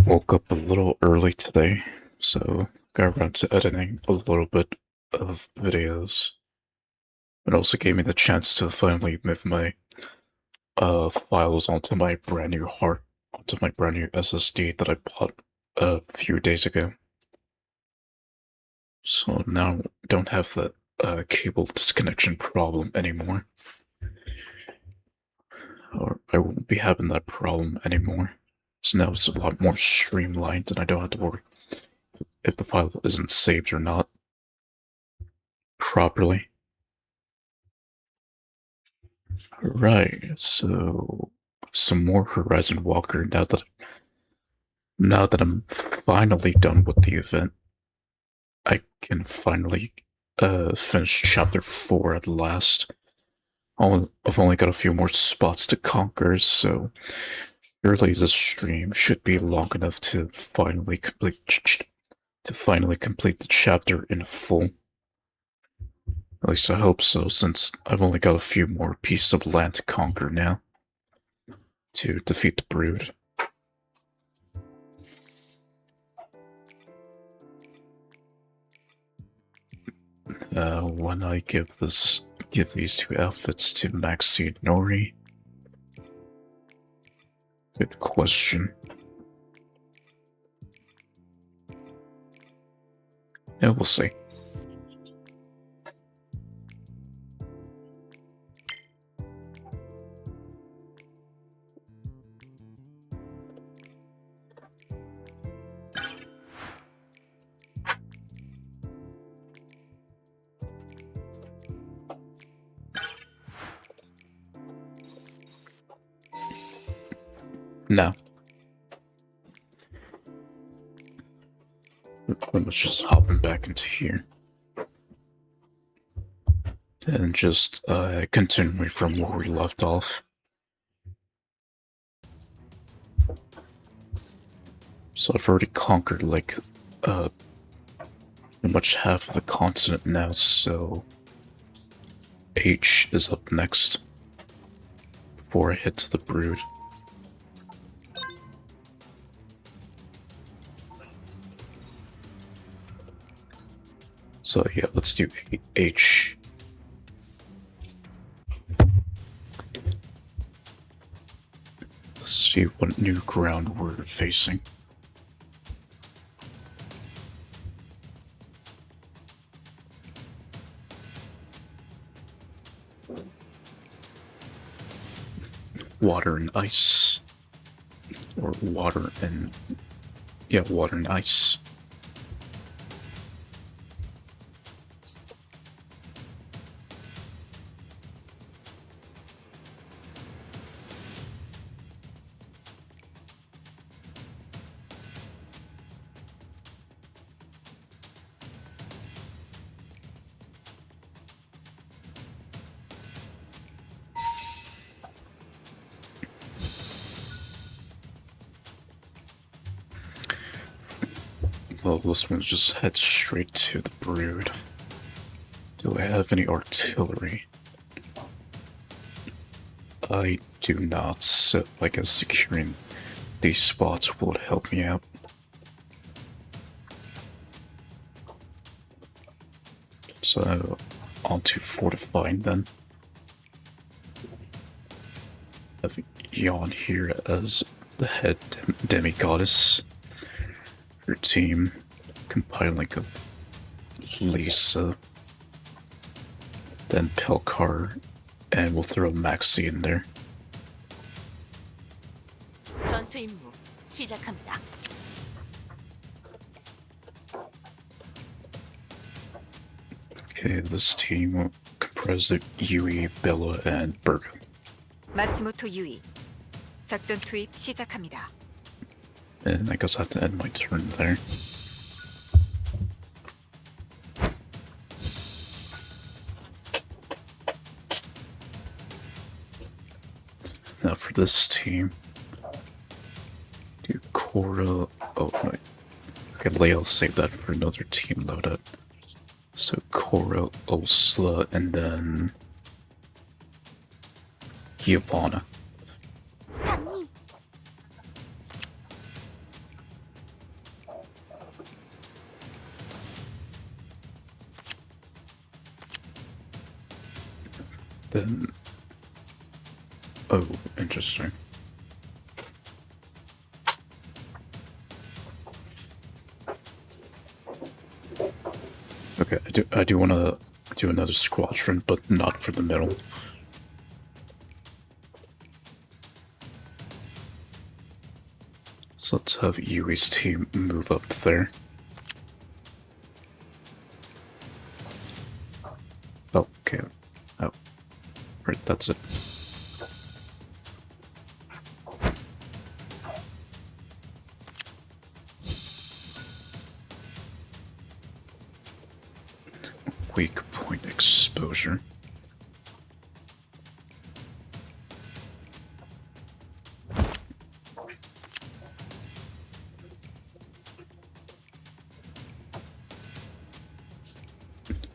Woke up a little early today, so got around to editing a little bit of videos. It also gave me the chance to finally move my files onto my brand new onto my brand new SSD that I bought a few days ago. So now I don't have that cable disconnection problem anymore. Or I won't be having that problem anymore. So now it's a lot more streamlined and I don't have to worry if the file isn't saved or not properly. Right, so some more Horizon Walker now that I'm finally done with the event. I can finally finish chapter 4 at last. I've only got a few more spots to conquer, so surely this stream should be long enough to finally complete the chapter in full. At least I hope so, since I've only got a few more pieces of land to conquer now to defeat the Brood. When I give these two outfits to Maxi and Nori? Good question. Yeah, we'll see. No. Let's just hopping back into here. And just continuing from where we left off. So I've already conquered like pretty much half of the continent now, so H is up next before I head to the Brood. So yeah, let's do H. Let's see what new ground we're facing. Water and ice. Or water and... yeah, water and ice. Well, this one's just head straight to the Brood. Do I have any artillery? I do not, so I guess securing these spots would help me out. So, on to fortifying then. I have Yawn here as the head demigoddess. Her team compiling of Lisa, then Pelkar, and we'll throw Maxi in there. 전투 임무 시작합니다. Okay, this team comprised of Yui, Bella, and Virgo. 마츠모토 유이. 작전 투입 시작합니다. And I guess I have to end my turn there. Now for this team, do Korra. Oh no, okay, Leia, save that for another team loadout. So Korra, Osla, and then Giovanna. Then... Oh, interesting. Okay, I do want to do another squadron, but not for the middle. So let's have Yui's team move up there. Oh, okay. Oh, right, that's it. Weak point exposure.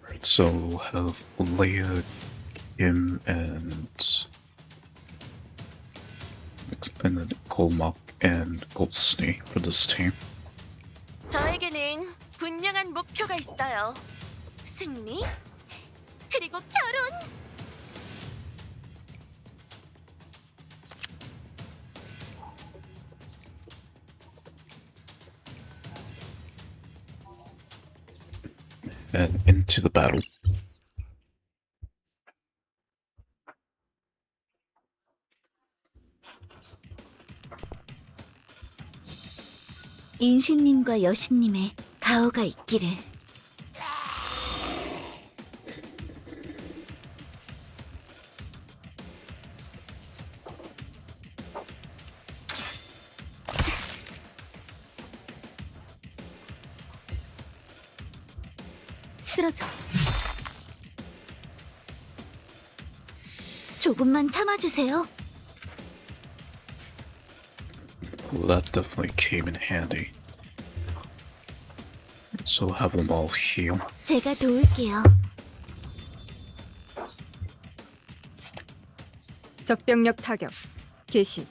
Right, so we'll have Leia, Kim, and then Colmock and Goldsney for this team. 저에게는 분명한 목표가 있어요. 승리? 그리고 결혼! And into the battle. 인신님과 여신님의 가호가 있기를. 쓰러져. 조금만 참아주세요. Well, that definitely came in handy. So have them all heal. 제가 도울게요. 적병력 타격 개시.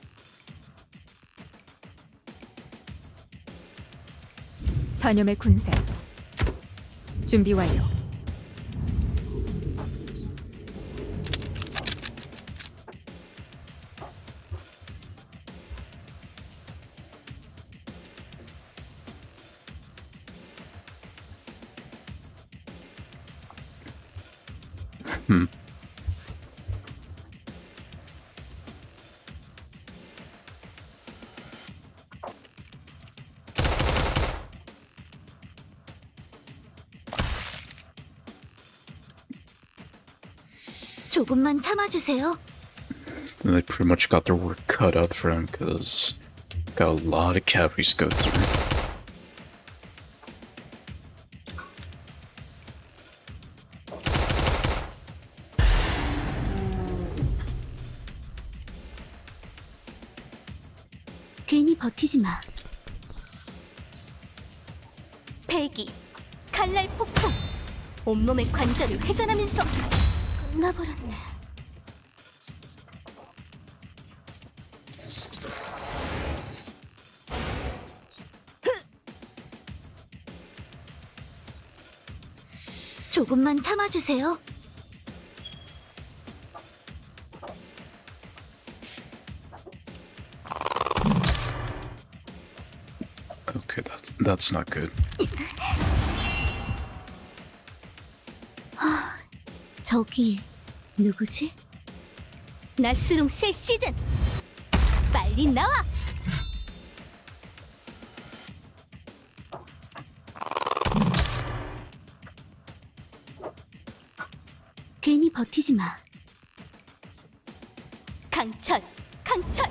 사념의 군세 준비 완료. 조금만 참아주세요. And they pretty much got their work cut out for him because got a lot of cavities to go through. 괜히 버티지 마. 패기, 칼날 폭풍, 온몸의 관절이 회전하면서 끝나버렸네. 조금만 참아주세요. Okay, that's not good. 저기 누구지? 나스롱 새 시즌! 빨리 나와! 괜히 버티지 마. 강철, 강철,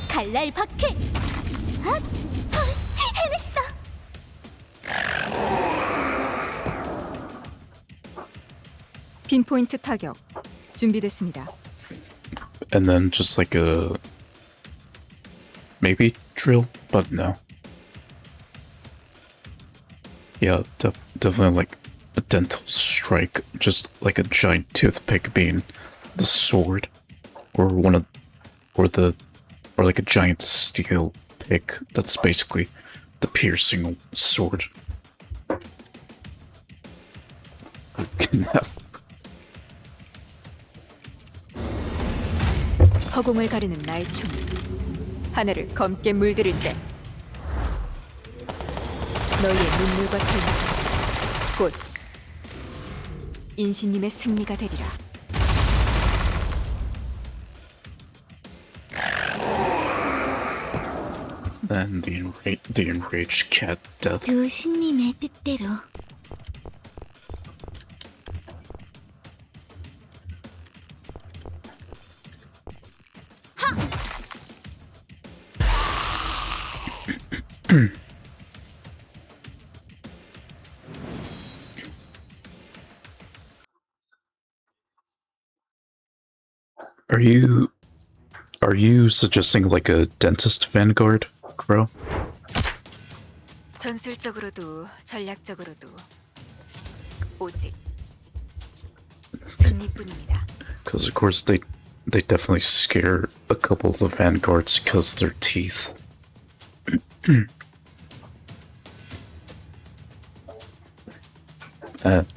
갈날 박해. 아, 해냈어. 핀포인트 타격 준비됐습니다. And then just like a maybe drill, but no. Yeah, definitely like a dental strike, just like a giant toothpick being the sword, or or like a giant steel pick that's basically the piercing sword. 허공을 가르는 나의 총. 하늘을 검게 물들일 때 너희의 눈물과 절망 곧 인신님의 승리가 되리라. And the enraged cat death. 교수님의 뜻대로. Are you suggesting like a dentist vanguard, Crow? 전술적으로도 전략적으로도 오직 승리뿐입니다. Because of course they definitely scare a couple of the vanguards because of their teeth.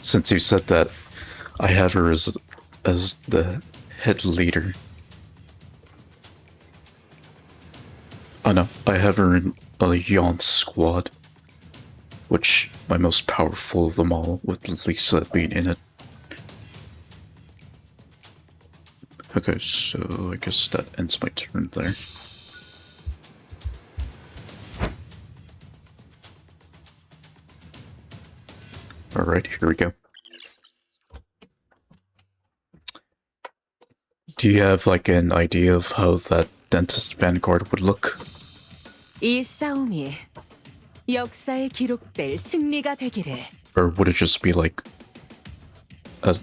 Since you said that, I have her as the head leader. Oh no, I have her in a Yawn squad, which my most powerful of them all, with Lisa being in it. Okay, so I guess that ends my turn there. Alright, here we go. Do you have like an idea of how that dentist vanguard would look? 이 싸움이 역사에 기록될 승리가 되기를. Or would it just be like a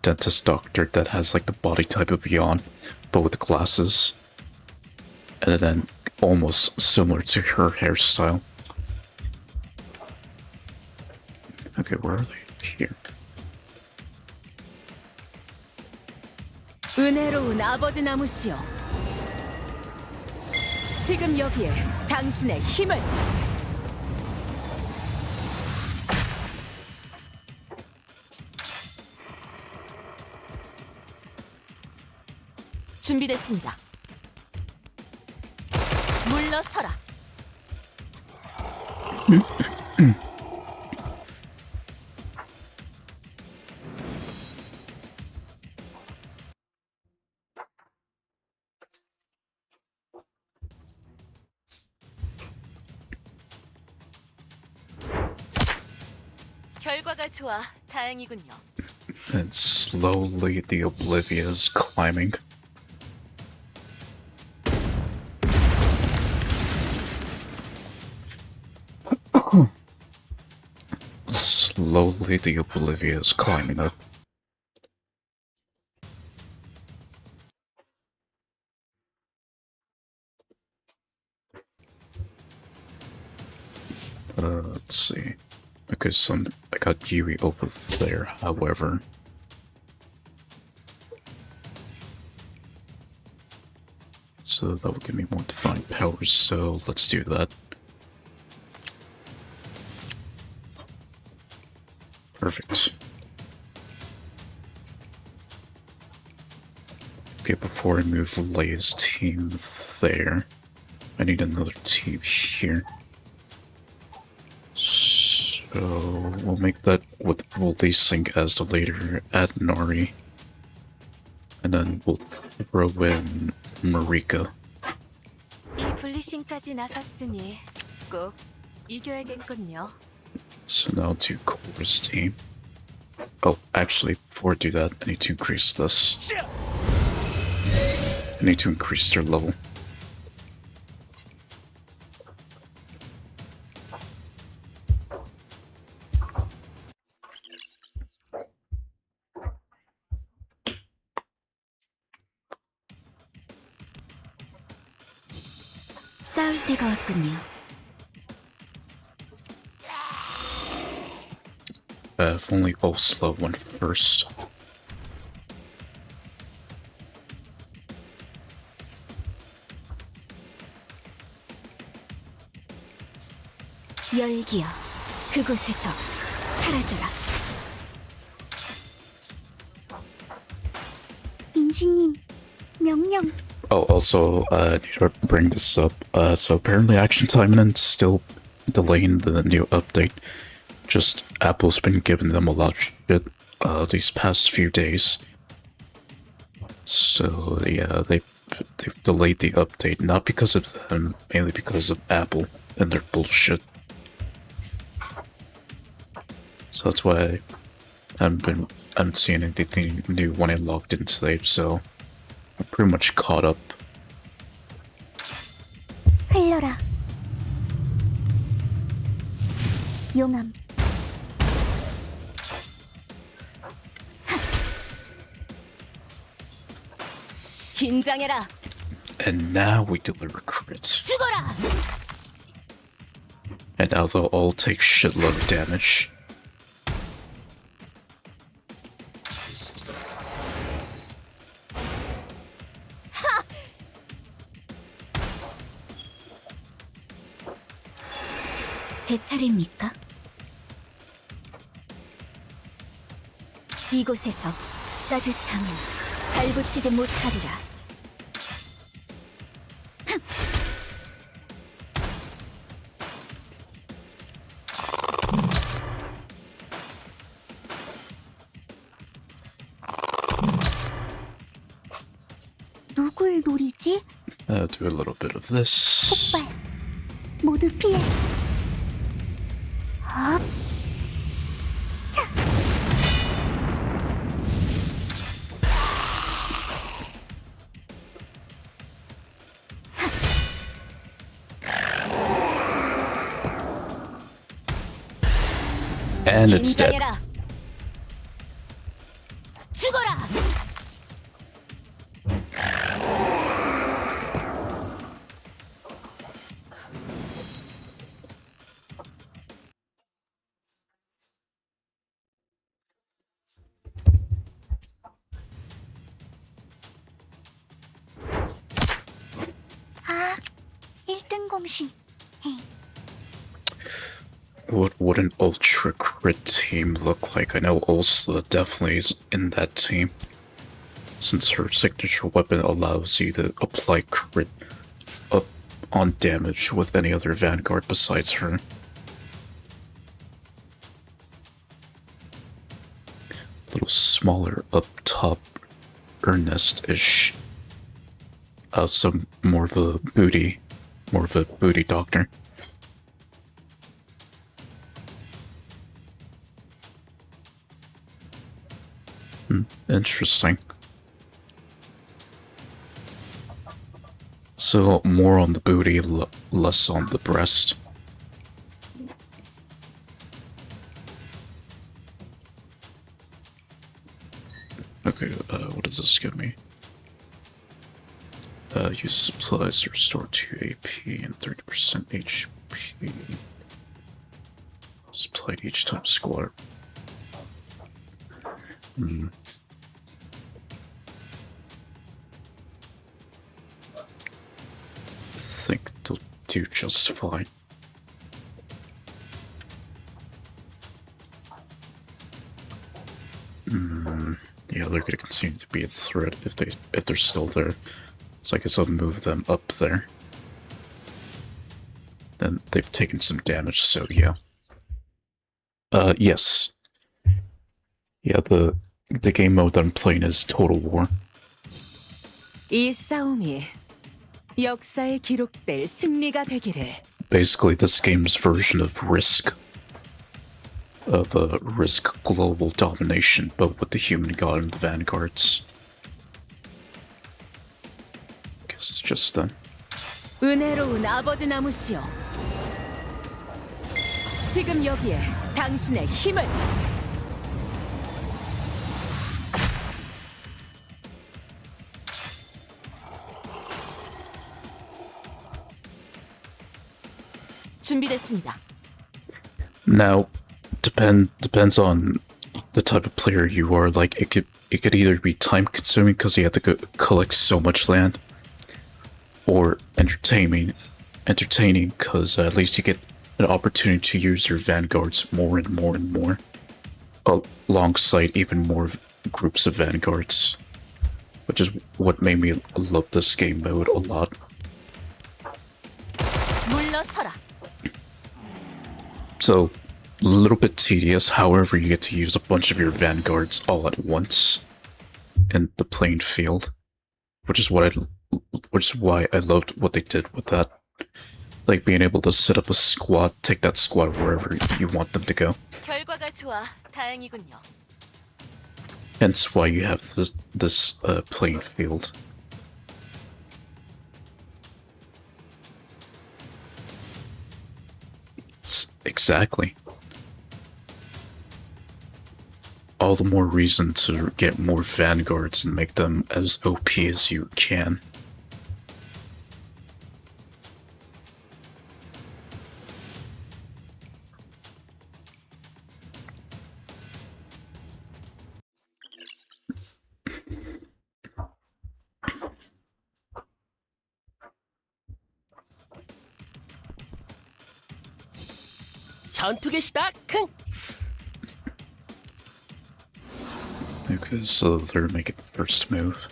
dentist doctor that has like the body type of Yawn, but with glasses, and then almost similar to her hairstyle? Okay, where are they? Here. 은혜로운 아버지 나무시여. 지금 여기에 당신의 힘을. 준비됐습니다. 물러서라. 결과가 좋아. 다행이군요. And slowly the Oblivia is climbing. Slowly the Oblivia is climbing up. Let's see. Okay, so I got Yui over there, however. So that would give me more divine powers, so let's do that. Perfect. Okay, before I move Leia's team there, I need another team here. So we'll make that with releasing as the later add Nori. And then we'll throw in Marika. 이 블리싱까지 나섰으니 꼭 이겨야겠군요. So now to Cora's team. Oh, actually, before I do that, I need to increase this. I need to increase their level. 싸울 때가 왔군요. If only Osla went first. 열기여, 그곳에서 사라져라. 인신님, 명령. Oh, also, I need to bring this up. So apparently Action Time's still delaying the new update. Just Apple's been giving them a lot of shit, these past few days. So, yeah, they've delayed the update, not because of them, mainly because of Apple and their bullshit. So that's why I haven't seen anything new when I logged in today, so I'm pretty much caught up. 흘러라. 용암. 긴장해라. And now we deliver crits. 죽어라. And now they'll all take shitload of damage. 제 차례입니까? 이곳에서 따뜻함을 발붙이지 못하리라. 누굴 노리지? Do a little bit of this. 폭발. 모두 피해. 업. And it's dead. 긴장해라. 죽어라. 아, 1등 공신. What would an ultra crit team look like? I know Ulsa definitely is in that team, since her signature weapon allows you to apply crit up on damage with any other vanguard besides her. A little smaller up top, earnest-ish. Some more of a booty doctor. Interesting. So more on the booty, less on the breast. Okay, what does this give me? Use supplies to restore 2 AP and 30% HP. Supplied each time squad. I think they'll do just fine. Yeah, they're gonna continue to be a threat if they're still there. So I guess I'll move them up there. Then they've taken some damage, so yeah. Yes. Yeah, the game mode that I'm playing is Total War. 이 싸움이 역사에 기록될 승리가 되기를. Basically, this game's version of Risk. Of Risk Global Domination, but with the human god and the vanguards. Guess it's just them. 은혜로운 아버지 나무시여. 지금 여기에 당신의 힘을. 준비됐습니다. Now, depends on the type of player you are. Like, it could either be time consuming because you have to collect so much land, or entertaining because at least you get an opportunity to use your vanguards more and more and more, alongside even more groups of vanguards, which is what made me love this game mode a lot. 물러서라. So, a little bit tedious, however you get to use a bunch of your vanguards all at once in the playing field, which is why I loved what they did with that. Like being able to set up a squad, take that squad wherever you want them to go. 결과가 좋아. 다행이군요. Hence why you have this playing field. Exactly. All the more reason to get more vanguards and make them as OP as you can. 전투 개시다. 큰. Okay, so they're making the first move.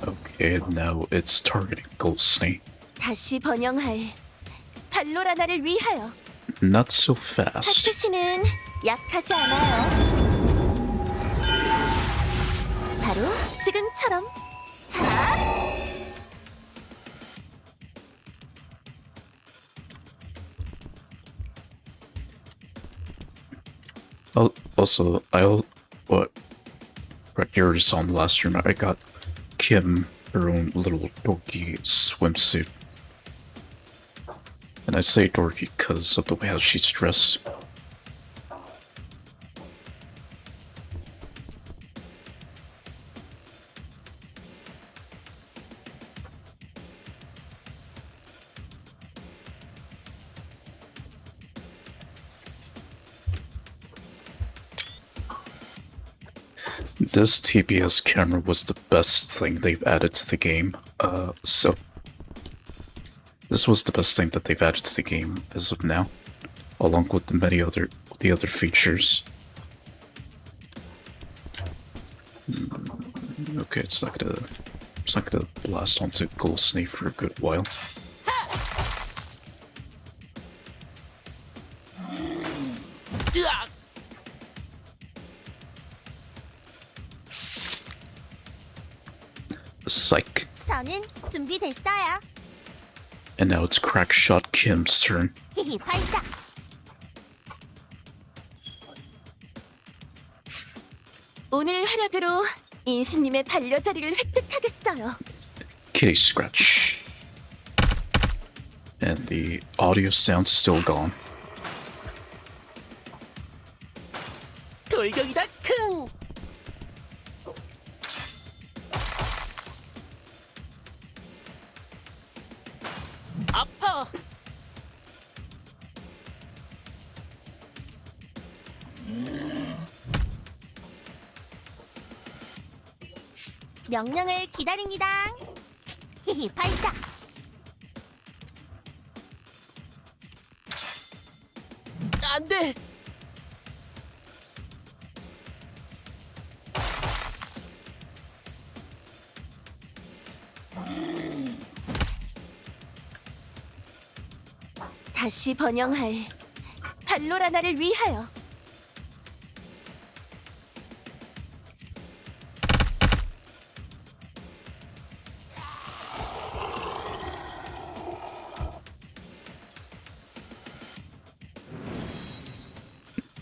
Okay, now it's targeting Goldsney. 다시 번영할 발로라나를 위하여. Not so fast. 하트씨는 약하지 않아요. 바로 지금처럼. Also, what right here is on the last stream, I got Kim her own little dorky swimsuit. And I say dorky because of the way how she's dressed. This TBS camera was the best thing they've added to the game. So this was the best thing that they've added to the game as of now, along with the other features. Okay, it's not gonna blast onto Goldsney for a good while. Psych. 저는 준비됐어요. And now it's Crackshot Kim's turn. 히히 발사. 오늘 활약으로 인수님의 반려자리를 획득하겠어요. Kitty scratch. And the audio sound's still gone. 돌격이다. 큰. 아파. 명령을 기다립니다. 히히 발사. 안 돼. 다시 번영할 발로라나를 위하여.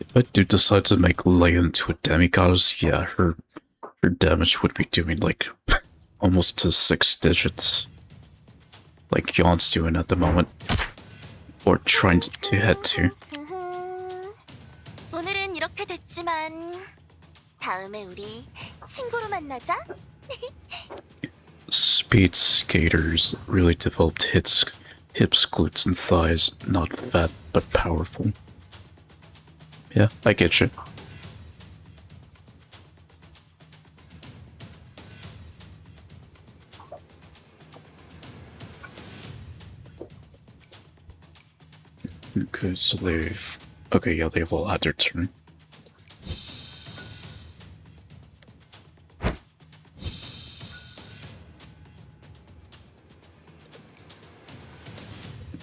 If I do decide to make Leia into a demigoddess, yeah, her damage would be doing like almost to 6 digits. Like Yon's doing at the moment. Or trying to head to. 오늘은 이렇게 됐지만 다음에 우리 친구로 만나자. Speed skaters really developed hips, glutes, and thighs. Not fat, but powerful. Yeah, I get you. Okay, so they've... Okay, yeah, they've all had their turn.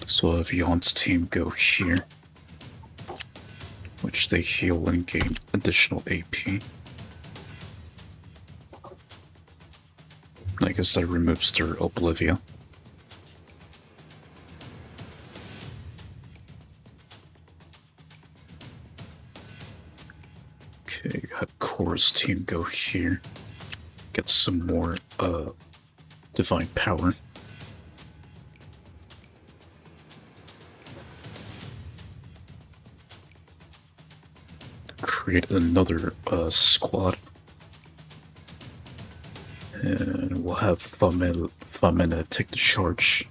So I'll have Jan's team go here, which they heal and gain additional AP. I guess that removes their Oblivia. Okay, have Cora's team go here. Get some more, divine power. Create another, squad. And we'll have Famina take the charge.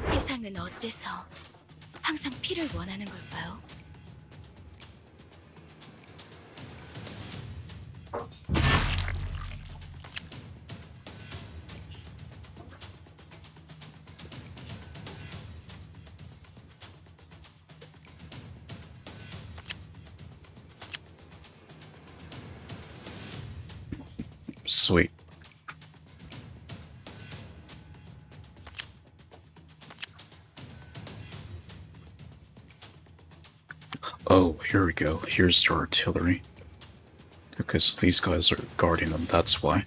세상은 어째서 항상 피를 원하는 걸까요? Sweet. Oh, here we go. Here's the artillery. Because these guys are guarding them, that's why.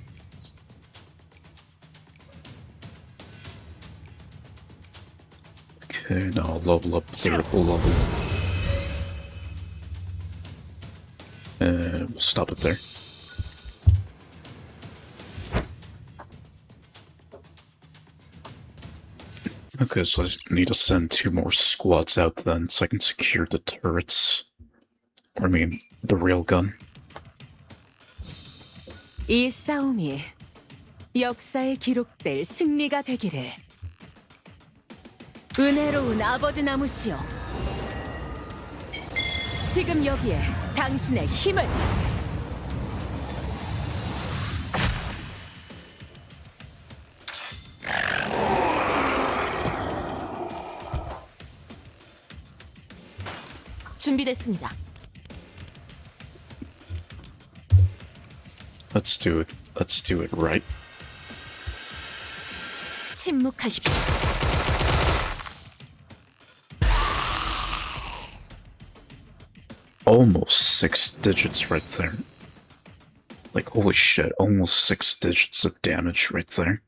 Okay, now I'll level up their whole level. And we'll stop it there. Okay, so I need to send 2 more squads out then, so I can secure the turrets. Or I mean, the railgun. 이 싸움이 역사에 기록될 승리가 되기를. 은혜로운 아버지 나무시여. 지금 여기에 당신의 힘을. 준비됐습니다. Let's do it. Let's do it right. 침묵하십시오. Almost 6 digits right there. Like, holy shit, almost 6 digits of damage right there.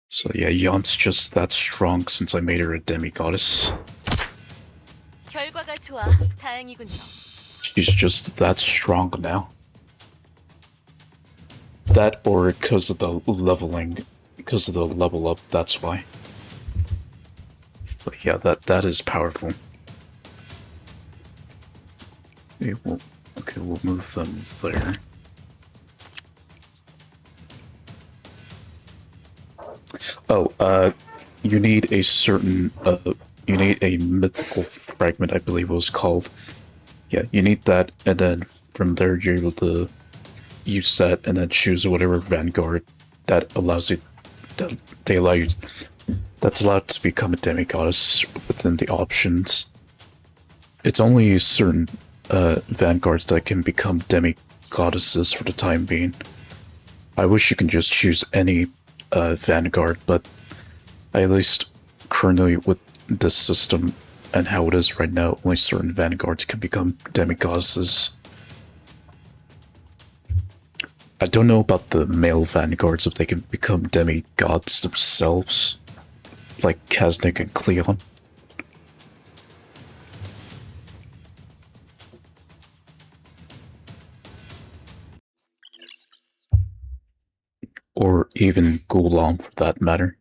So yeah, Yant's just that strong since I made her a demigoddess. 결과가 좋아. 다행이군요. She's just that strong now. That or because of the leveling, because of the level up, that's why. But yeah, that is powerful. Okay, we'll move them there. Oh, you need a certain, you need a mythical fragment, I believe it was called. Yeah, you need that, and then from there you're able to use that, and then choose whatever vanguard that allows you, that they allow you, that's allowed to become a demigoddess within the options. It's only certain vanguards that can become demigoddesses for the time being. I wish you can just choose any vanguard, but at least currently with this system and how it is right now, only certain vanguards can become demigoddesses. I don't know about the male vanguards, if they can become demigods themselves, like Kaznik and Cleon. Or even Gulam, for that matter.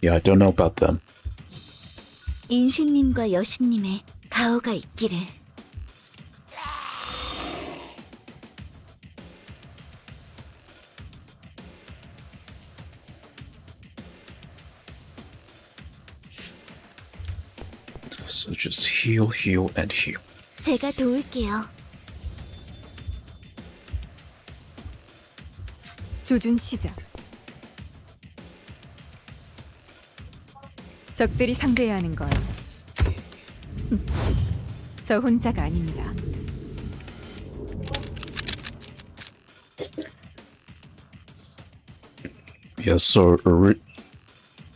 Yeah, I don't know about them. 인신님과 여신님의 가호가 있기를. So just heal, heal, and heal. 제가 도울게요. 조준 시작. 적들이 상대해야 하는 건 저 혼자가 아닙니다. Yeah, so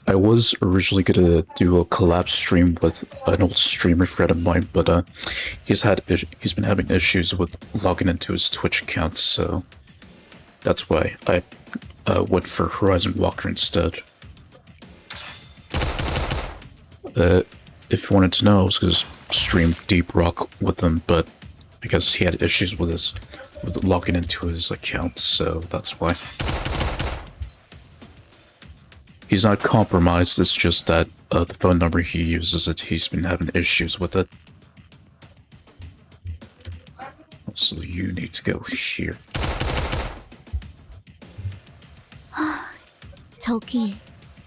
I was originally gonna do a collab stream with an old streamer friend of mine, but he's been having issues with logging into his Twitch account, so that's why I went for Horizon Walker instead. If you wanted to know, I was gonna stream Deep Rock with him, but I guess he had issues with logging into his account, so that's why. He's not compromised, it's just that the phone number he uses, he's been having issues with it. So you need to go here. 저기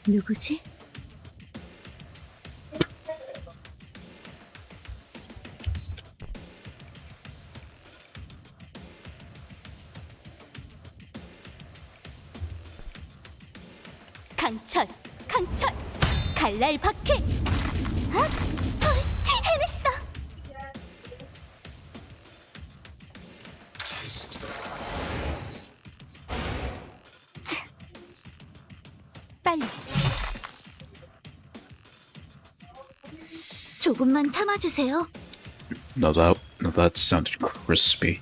누구지? 강철, 강철, 갈날 박해. 해냈어. 빨리. 조금만 참아주세요. Now that sounded crispy.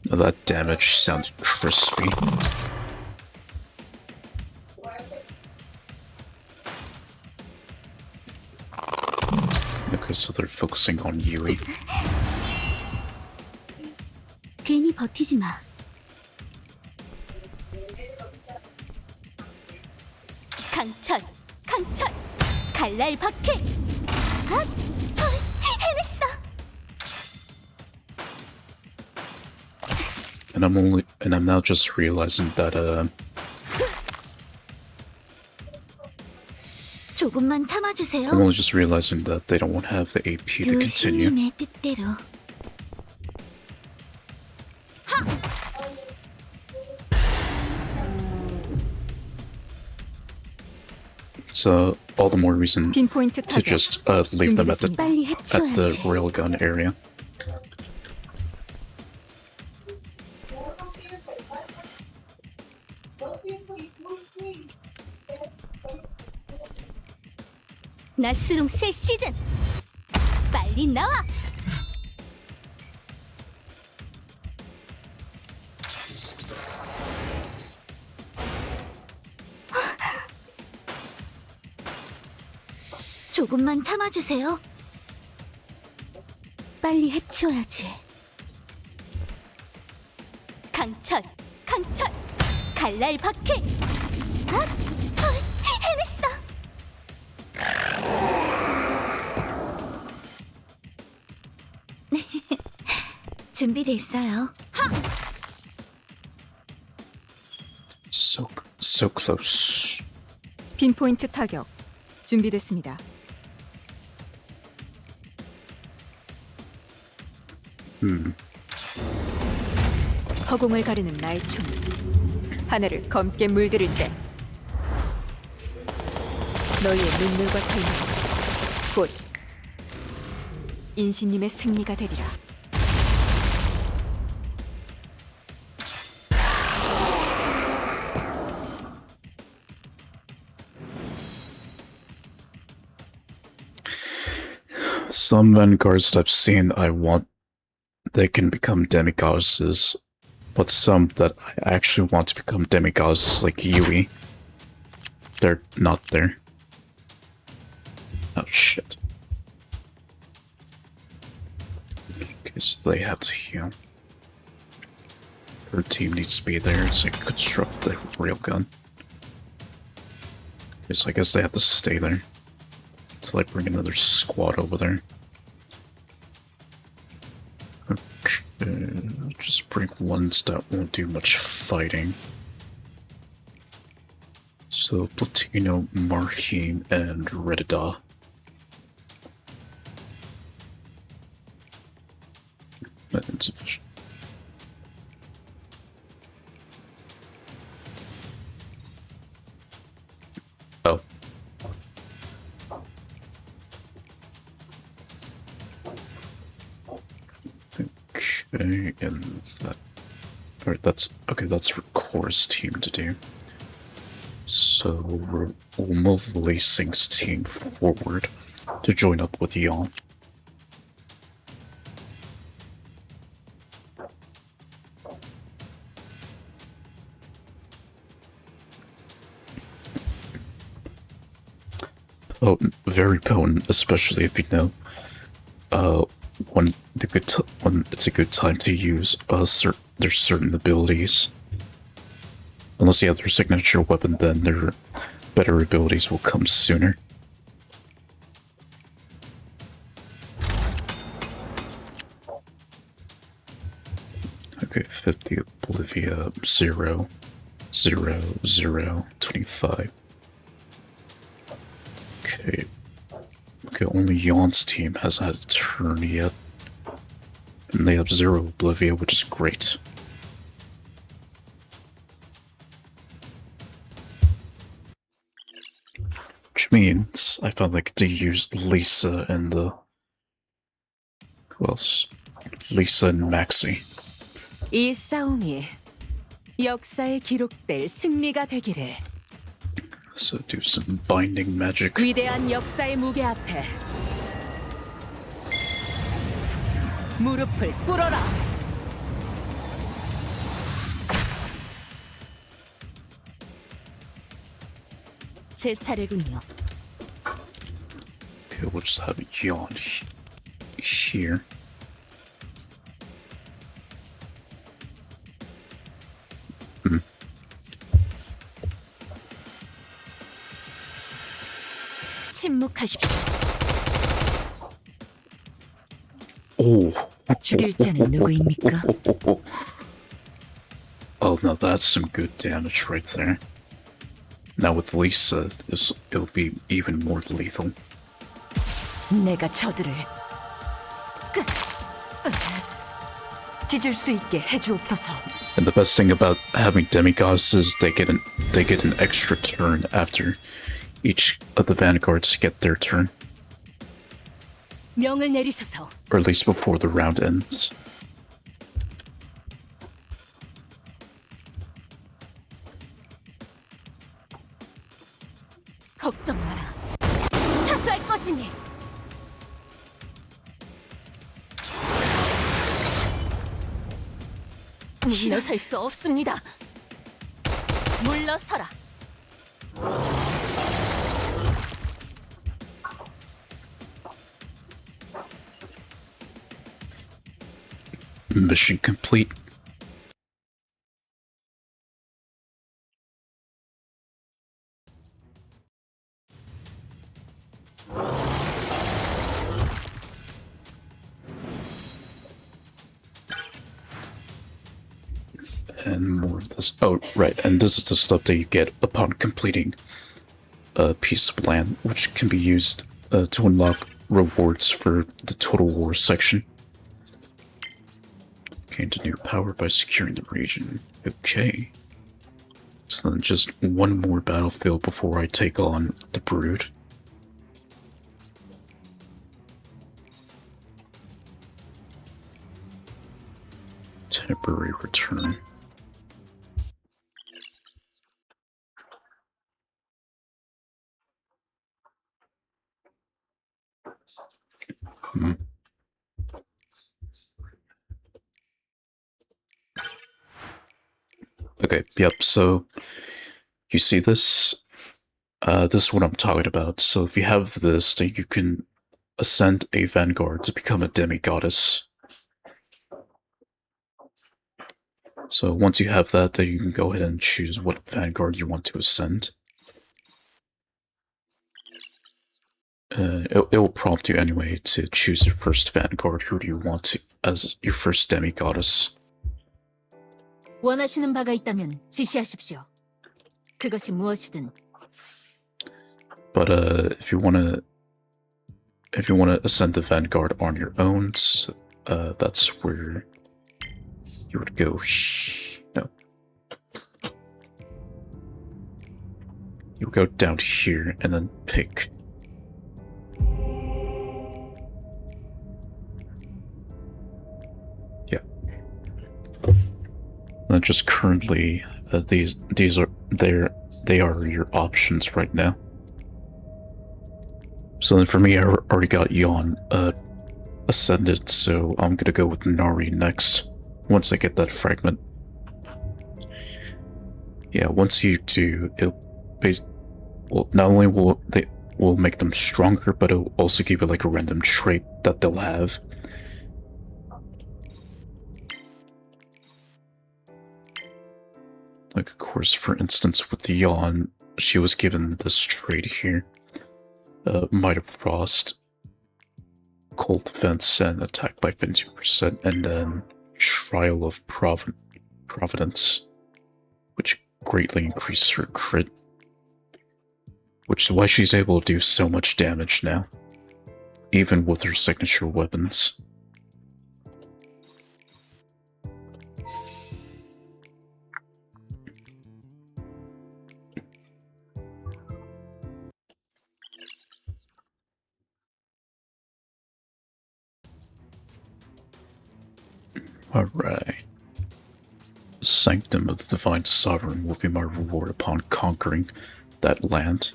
Now that damage sounded crispy. Okay, so they're focusing on Yui. 괜히 버티지 마. 강철, 강철, 갈날 박해. 해냈어. And I'm now just realizing that 조금만 참아주세요. I'm only just realizing that they don't have the AP to continue. 교수님의 뜻대로. So all the more reason 핀포인트 to 타격. just leave them at the 빨리 해치워야지. railgun area. 나스롱 새 시즌. 빨리 나와. 조금만 참아주세요. 빨리 해치워야지. 강철, 강철, 갈날 박해. 해냈어. 준비됐어요. So close. 핀포인트 타격. 준비됐습니다. 허공을 가르는 나의 총. 하늘을 검게 물들일 때 너희의 눈물과 절망 곧 인신님의 승리가 되리라. Some vanguards that I've seen they can become demigoddesses, but some that I actually want to become demigoddesses like Yui, they're not there. Oh shit. Okay, so they have to heal. Her team needs to be there so I can construct the railgun. Okay, so I guess they have to stay there until I bring another squad over there. Okay, just bring ones that won't do much fighting. So Platino, Marheem, and Redida. insufficient. Oh. Okay, and that. Alright, that's okay. That's for Core's team to do. So we'll move Lacing's team forward to join up with Yon. Oh, very potent, especially if you know when it's a good time to use there's certain abilities. Unless you have their signature weapon, then their better abilities will come sooner. Okay, 50 Oblivia, 0, 0, 0, 25. Okay. Okay, only Yon's team hasn't had a turn yet. And they have 0 Oblivia, which is great. Which means I found like to use Lisa and the... Who else? Lisa and Maxie. 이 싸움이 역사에 기록될 승리가 되기를. So do some binding magic. 위대한 역사의 무게 앞에 무릎을 꿇어라. 제 차례군요. Okay, we'll just have Yon here. 침묵하십시오. Oh. 죽일 자는 누구입니까? Oh, now that's some good damage right there. Now with Lisa, it'll be even more lethal. 내가 저들을 찢을 수 있게 해주옵소서. And the best thing about having demigods is they get an extra turn after each of the vanguards get their turn, 명을 내리소서. or at least before the round ends. 걱정 마라. 사수할 것이니. 물러설 수 없습니다. 물러서라. Mission complete. And more of this. Oh, right. And this is the stuff that you get upon completing a piece of land, which can be used to unlock rewards for the Total War section. Gain to new power by securing the region. Okay. So then just one more battlefield before I take on the Brood. Temporary return. Okay, yep, so you see this? This is what I'm talking about. So if you have this, then you can ascend a vanguard to become a demigoddess. So once you have that, then you can go ahead and choose what vanguard you want to ascend. It will prompt you anyway to choose your first vanguard. Who do you want to as your first demigoddess? 원하시는 바가 있다면 지시하십시오. 그것이 무엇이든. But if you wanna ascend the vanguard on your own, that's where you would go no. You would go down here and then pick. Yeah. And just currently, they are your options right now. So then for me, I already got Yawn ascended, so I'm gonna go with Nari next. Once I get that fragment. Yeah, once you do, well, not only will make them stronger, but it'll also give you like a random trait that they'll have. Like, of course, for instance, with the Yawn, she was given this trait here. Might of Frost, Cold Defense, and attack by 50%, and then Trial of Providence, which greatly increases her crit. Which is why she's able to do so much damage now, even with her signature weapons. Alright. Sanctum of the Divine Sovereign will be my reward upon conquering that land.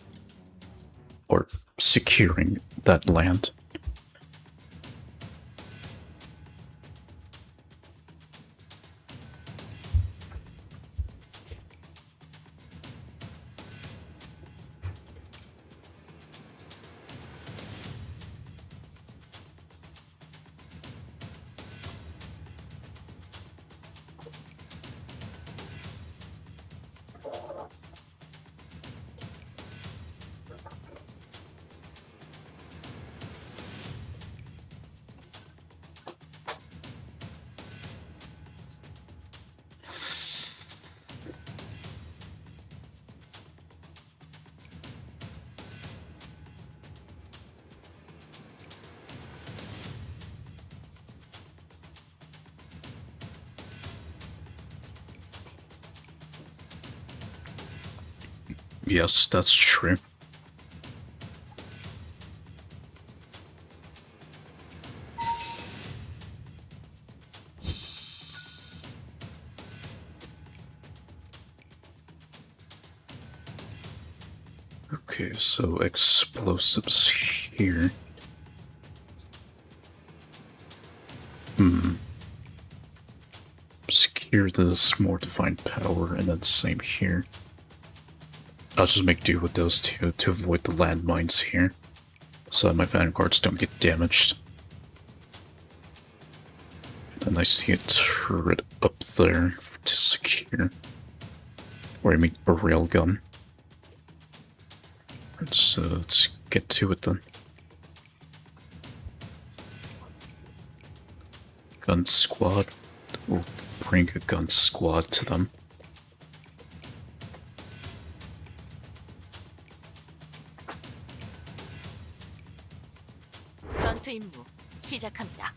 Or securing that land. Yes, that's true. Okay, so explosives here. Secure this, more defined power, and then same here. I'll just make do with those two to avoid the landmines here, so that my vanguards don't get damaged. And I see a turret up there to secure. Or I mean a railgun. Let's get to it then. Gun squad. We'll bring a gun squad to them. 전투 임무 시작합니다.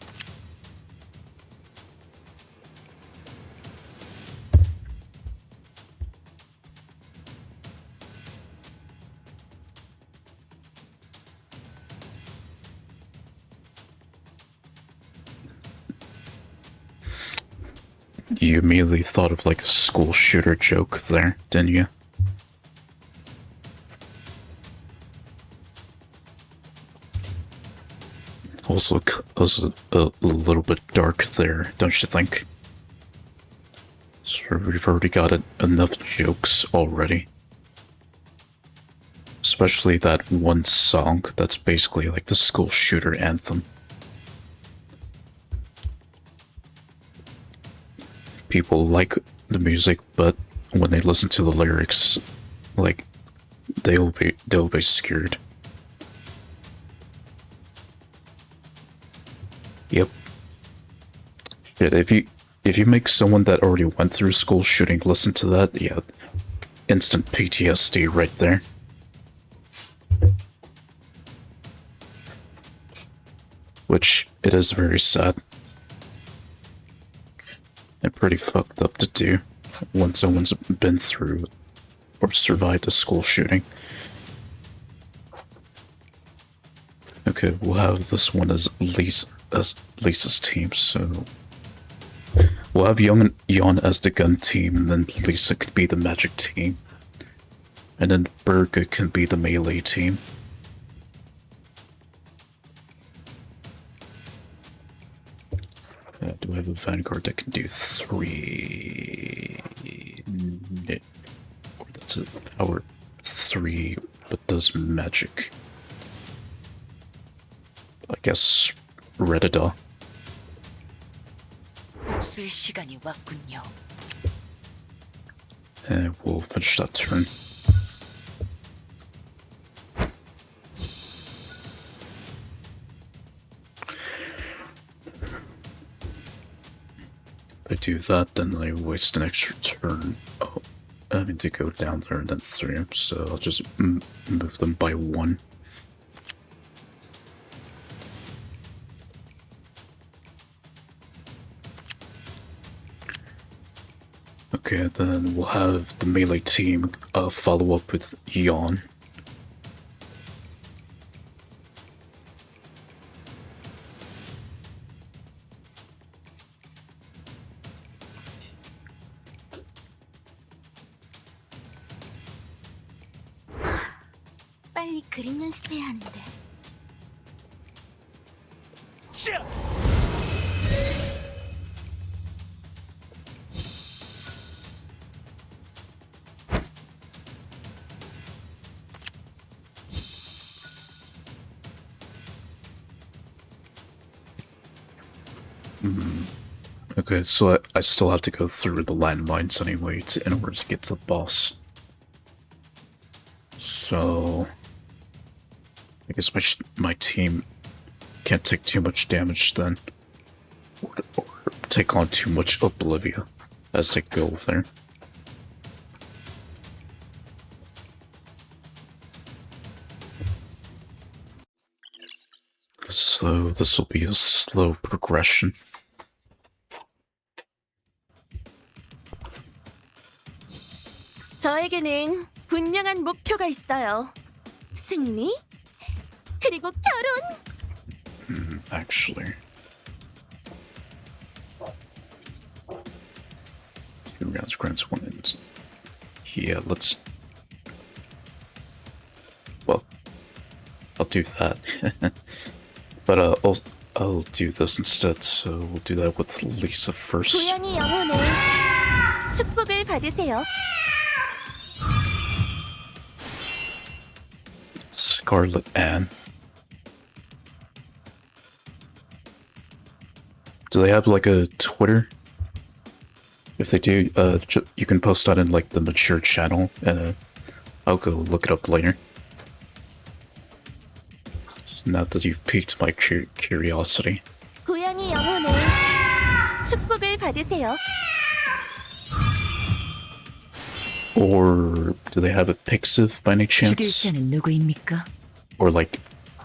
You immediately thought of like a school shooter joke there, didn't you? Also a little bit dark there, don't you think? So we've already got enough jokes already. Especially that one song that's basically like the school shooter anthem. People like the music, but when they listen to the lyrics, like, they'll be scared. Yep. Shit, if you make someone that already went through school shooting listen to that, yeah, instant PTSD right there. Which, it is very sad. and pretty fucked up to do when someone's been through or survived a school shooting. Okay, we'll have this one as Lisa's team, so we'll have Yon as the gun team, and then Lisa could be the magic team. And then Berga can be the melee team. Do I have a vanguard that can do 3? Or that's a power 3, but does magic. I guess Redida. 복수의 시간이 왔군요. And we'll finish that turn. If I do that, then I waste an extra turn. Oh, I mean to go down there and then through, so I'll just move them by 1. Okay, then we'll have the melee team follow up with Yon. 빨리 그림 연습해야 하는데. Okay, so I still have to go through the landmines anyway in order to get to the boss. So I guess my team can't take too much damage then, or take on too much Oblivia as they go there. So this will be a slow progression. 저에게는 분명한 목표가 있어요. 승리? 그리고 결혼! Actually, 2 rounds grants 1 and yeah, let's. Well, I'll do that. But I'll do this instead, so we'll do that with Lisa first. 고양이 영혼을 축복을 받으세요. Scarlet Ann. Do they have like a Twitter? If they do, you can post that in like the mature channel, and I'll go look it up later. Now that you've piqued my curiosity. 고양이 영혼을 축복을 받으세요. Or do they have a Pixiv by any 죽일 chance? 자는 누구입니까? Or like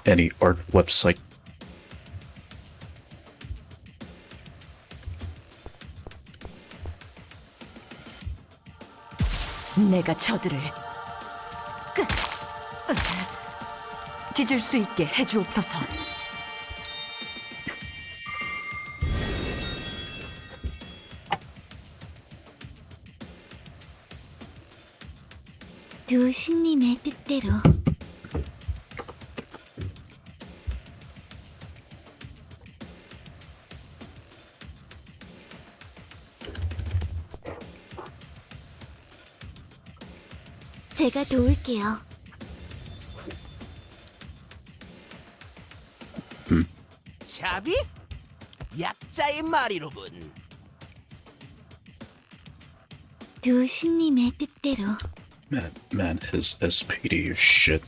any art website? 내가 저들을 찢을 수 있게 해주옵소서. 두 신님의 뜻대로. 제가 도울게요. 샤비? 약자의 말이로군. 두 신님의 뜻대로. Man, his SPD is shit.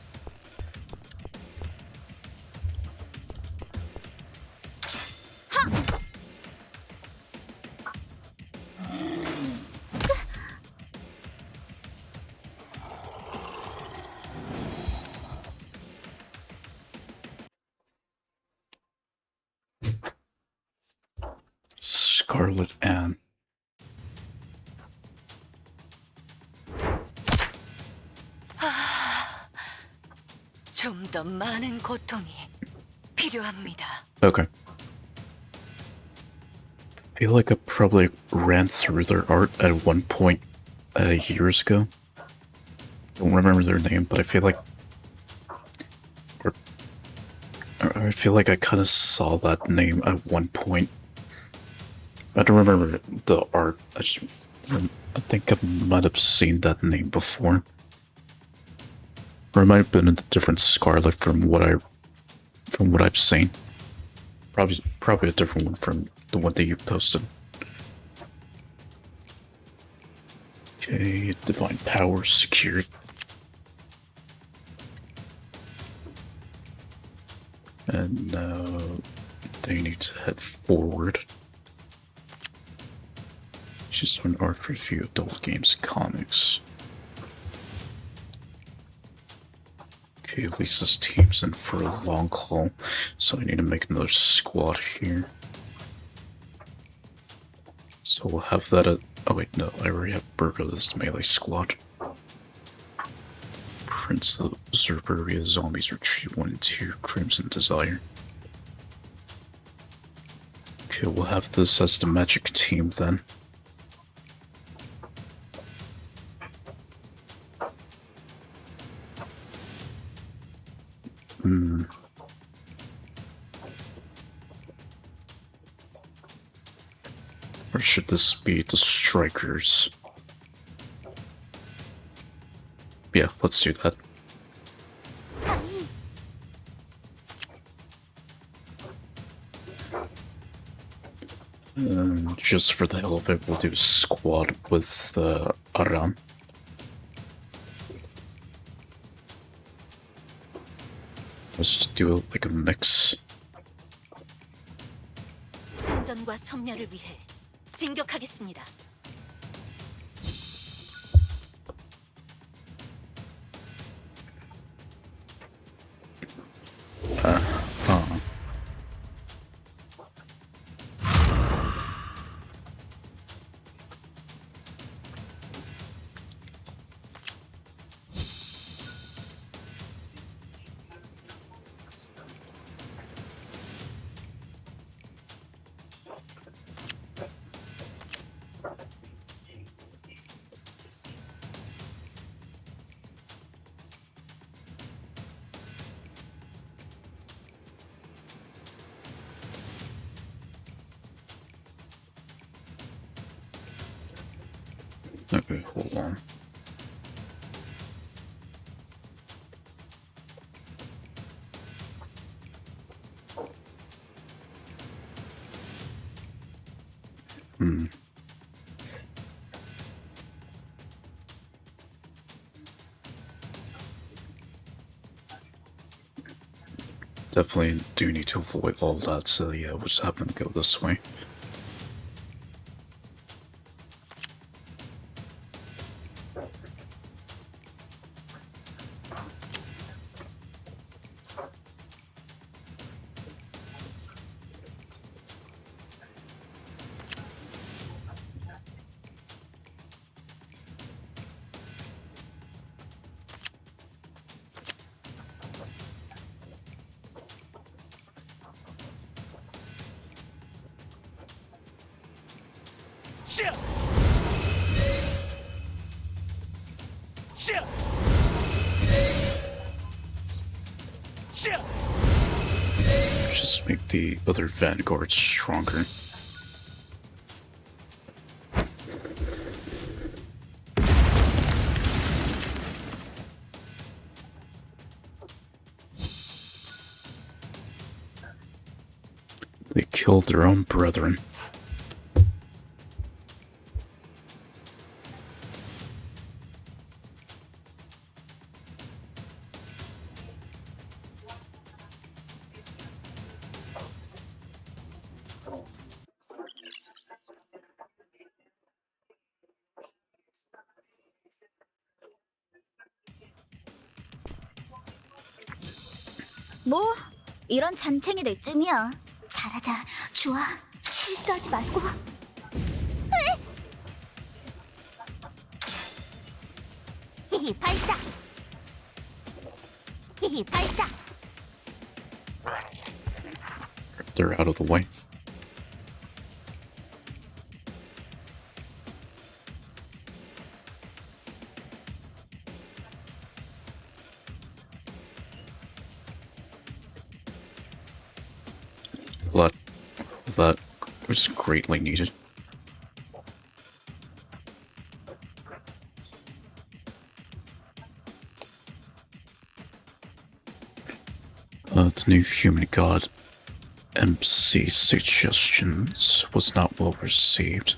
Scarlet Ann. 좀 더 많은 고통이 필요합니다. Okay. I feel like I probably ran through their art at one point years ago. Don't remember their name, but I feel like I feel like I kind of saw that name at one point. I don't remember the art. I think I might have seen that name before, or it might have been a different Scarlet from what I've seen. Probably a different one from the one that you posted. Okay, divine power secured. And now they need to head forward. Just an art review, adult games, comics. Okay, Lisa's team's in for a long haul, so I need to make another squad here. So we'll have that at... Oh wait, no, I already have Burgerless melee squad. Prince of Zerberia, Zombies Retreat 1 and 2, Crimson Desire. Okay, we'll have this as the magic team then. Or should this be the strikers? Yeah, let's do that. Just for the hell of it, we'll do squad with Aram. Let's do it like a mix. 생존과 섬멸을 위해 진격하겠습니다. Okay, hold on. Definitely do need to avoid all that, so yeah, we'll just have them go this way. Just make the other vanguards stronger. They killed their own brethren. 뭐 이런 잔챙이 될 쯤이야. 잘하자. 좋아. 실수하지 말고. 히히 발사. They're out of the way. But that was greatly needed. The new human god MC suggestions was not well received.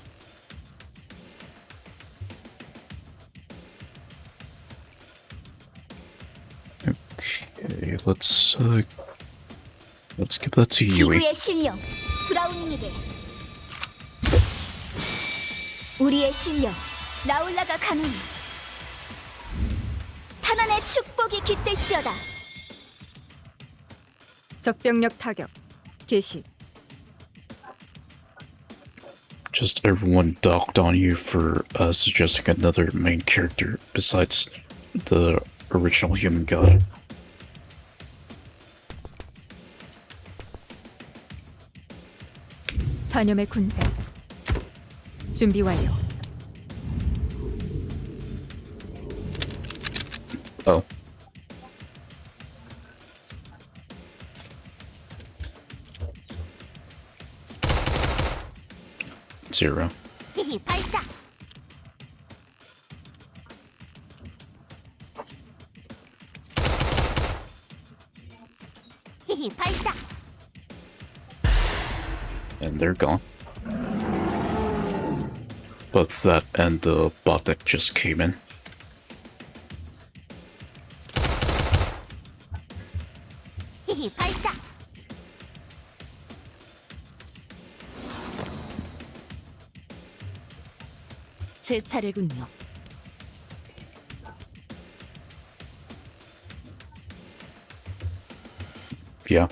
Okay, let's give that to Yui. 지구의 신령 브라우닝에게 우리의 신령 라울라가 가는 탄환의 축복이 깃들지어다. 적병력 타격 개시. Just everyone dogged on you for suggesting another main character besides the original human god. 사념의 군생 준비 완료. Oh. Zero. 발사. 발사. And they're gone. But that and the bot that just came in. 발사. 제 차례군요. Yeah.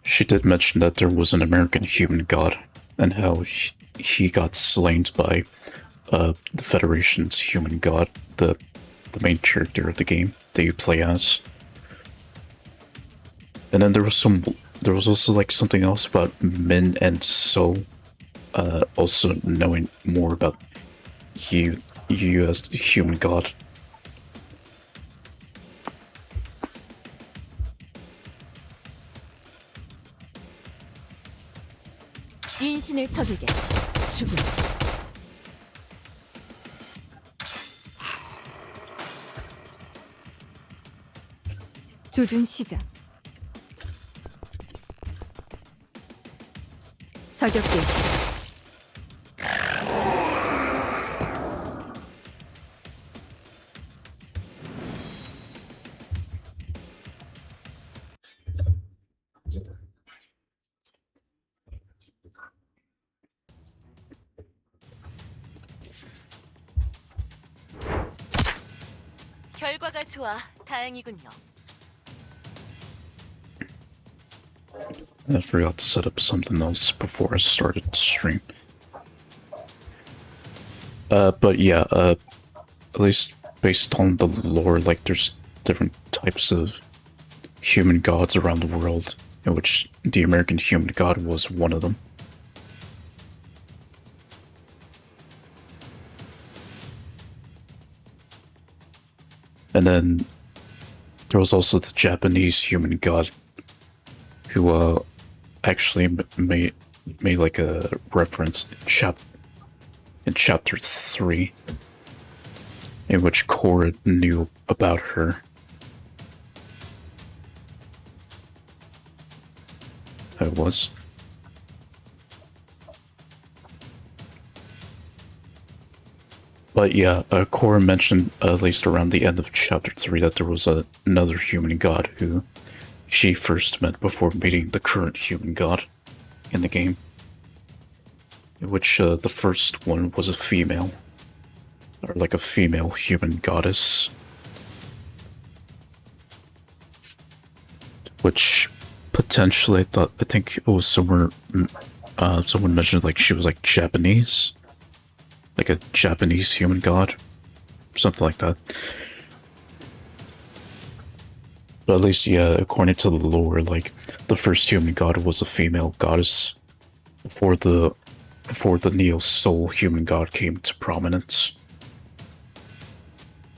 She did mention that there was an American human god and how he got slain by the Federation's human god, the main character of the game that you play as. And then there was also like something else about Min and So also knowing more about you as the human god. 인신의 적에게 죽음. 조준 시작. 사격 개시. 결과가 좋아. 다행이군요. I forgot to set up something else before I started the stream. But yeah, at least based on the lore, like there's different types of human gods around the world, in which the American human god was one of them. And then there was also the Japanese human god, who actually made like a reference in chapter 3, in which Korra knew about her. It was. But yeah, Korra mentioned, at least around the end of chapter 3, that there was another human god who she first met before meeting the current human god in the game. In which the first one was a female. Or like a female human goddess. Which potentially I think it was somewhere, someone mentioned like she was like Japanese. Like a Japanese human god. Something like that. But at least, yeah, according to the lore, like, the first human god was a female goddess before the Neo Soul human god came to prominence.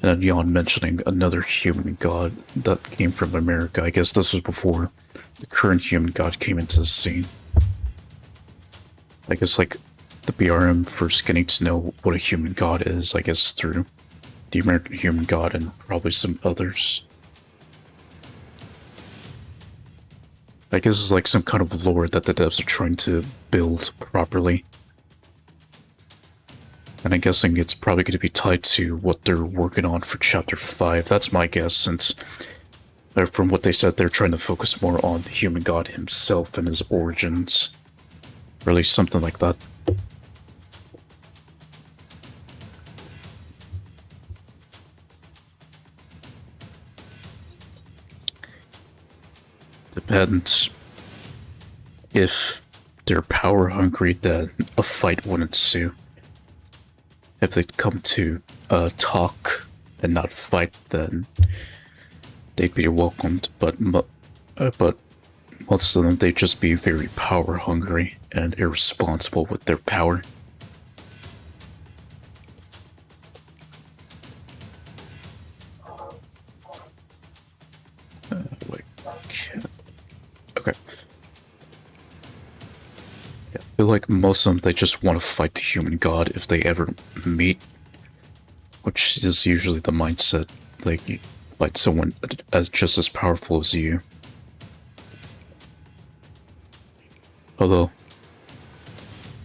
And then Jan mentioning another human god that came from America. I guess this was before the current human god came into the scene. I guess, like, the BRM first getting to know what a human god is, I guess, through the American human god and probably some others. I guess it's like some kind of lore that the devs are trying to build properly. And I'm guessing it's probably going to be tied to what they're working on for Chapter 5. That's my guess, since from what they said, they're trying to focus more on the human god himself and his origins. Or at least something like that. Depends. If they're power hungry, then a fight would ensue. If they come to talk and not fight, then they'd be welcomed. But most of them, they'd just be very power hungry and irresponsible with their power. Wait, okay. Yeah, I feel like most of them, they just want to fight the human god if they ever meet, which is usually the mindset. Like, you fight someone as just as powerful as you. Although,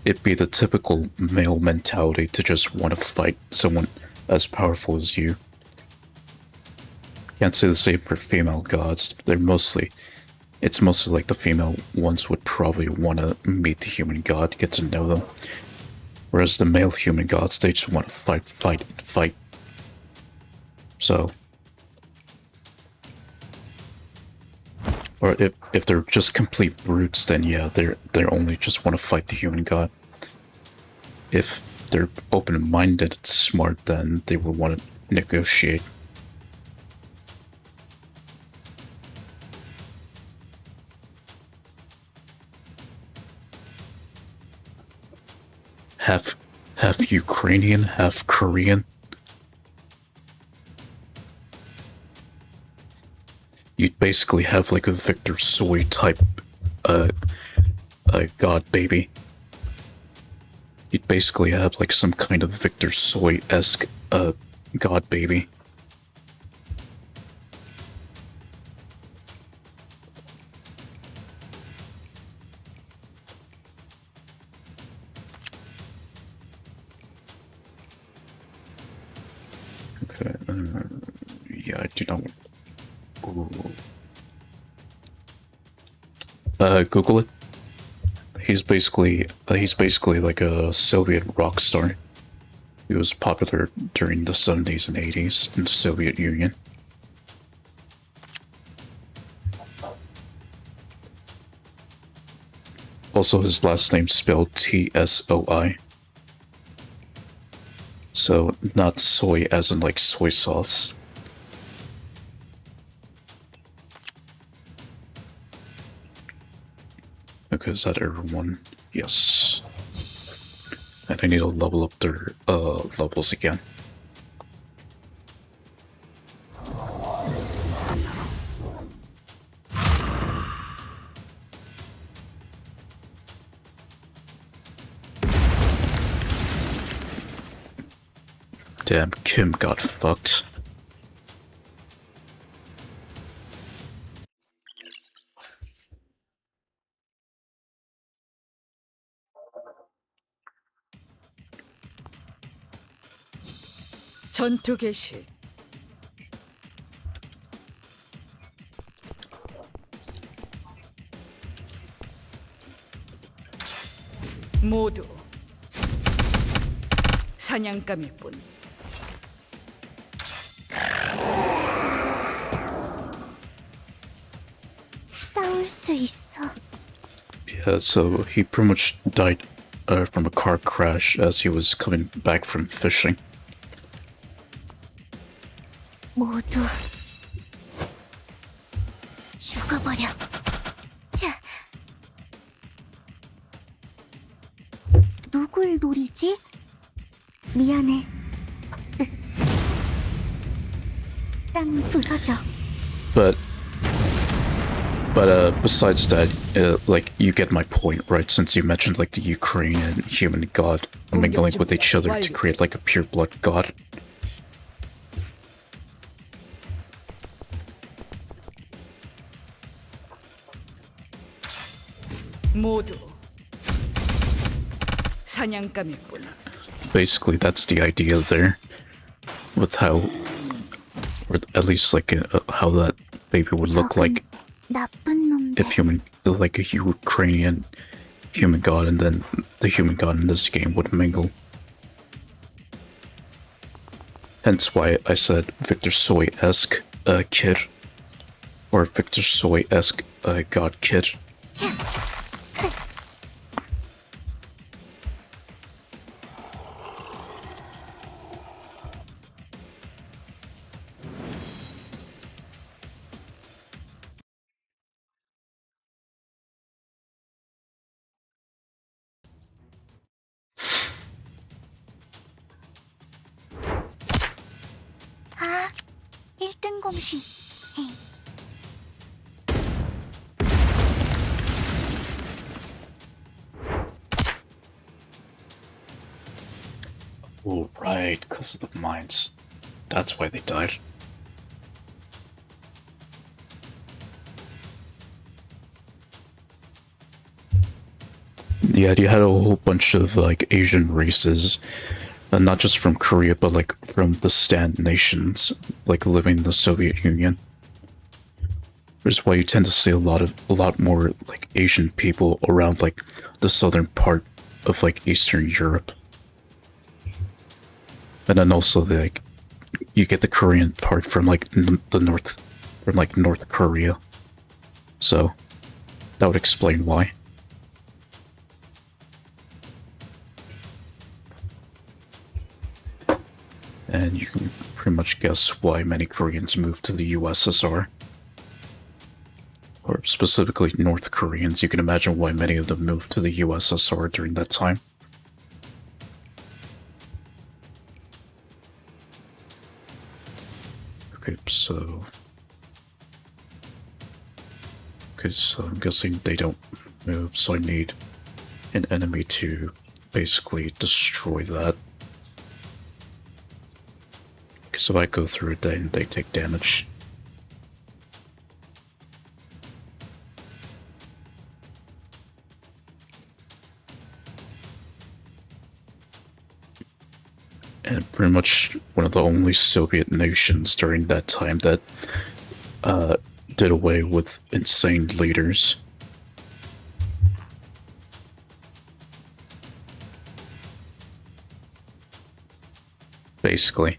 it'd be the typical male mentality to just want to fight someone as powerful as you. Can't say the same for female gods. It's mostly like the female ones would probably want to meet the human god, get to know them. Whereas the male human gods, they just want to fight. So, or if they're just complete brutes, then yeah, they only just want to fight the human god. If they're open-minded and smart, then they will want to negotiate. Half Ukrainian, half Korean. You'd basically have like a Victor Soy type god baby. You'd basically have like some kind of Victor Soy-esque god baby. Okay, yeah, I do not. Ooh. Google it. He's basically like a Soviet rock star. He was popular during the 70s and 80s in the Soviet Union. Also, his last name's spelled T-S-O-I. So, not soy as in like soy sauce. Okay, is that everyone? Yes. And I need to level up their levels again. Damn, Kim got fucked. 전투 개시. 모두 사냥감일 뿐. 싸울 수 있어. Yeah, so he pretty much died from a car crash as he was coming back from fishing. 모두 죽어버려. 자. 누굴 노리지? 미안해. 땅이 부서져. But besides that, like, you get my point, right? Since you mentioned, like, the Ukrainian human god mingling with each other to create, like, a pure blood god. 모두 사냥감일 뿐. Basically, that's the idea there. With how, or at least, like, how that baby would look like 나쁜 놈들. if human, like, a Ukrainian human god, and then the human god in this game would mingle. Hence why I said Victor Soy-esque kid, or Victor Soy-esque god kid. 아, 1등 공신. Oh, right, because of the mines. That's why they died. Yeah, you had a whole bunch of, like, Asian races, and not just from Korea, but, like, from the Stan nations, like, living in the Soviet Union. Which is why you tend to see a lot more, like, Asian people around, like, the southern part of, like, Eastern Europe. And then also, like, you get the Korean part from, like, the north, from, like, North Korea. So, that would explain why. And you can pretty much guess why many Koreans moved to the USSR. Or specifically North Koreans, you can imagine why many of them moved to the USSR during that time. Okay, so I'm guessing they don't move, so I need an enemy to basically destroy that. Because if I go through it, then they take damage. And pretty much one of the only Soviet nations during that time that did away with insane leaders. Basically.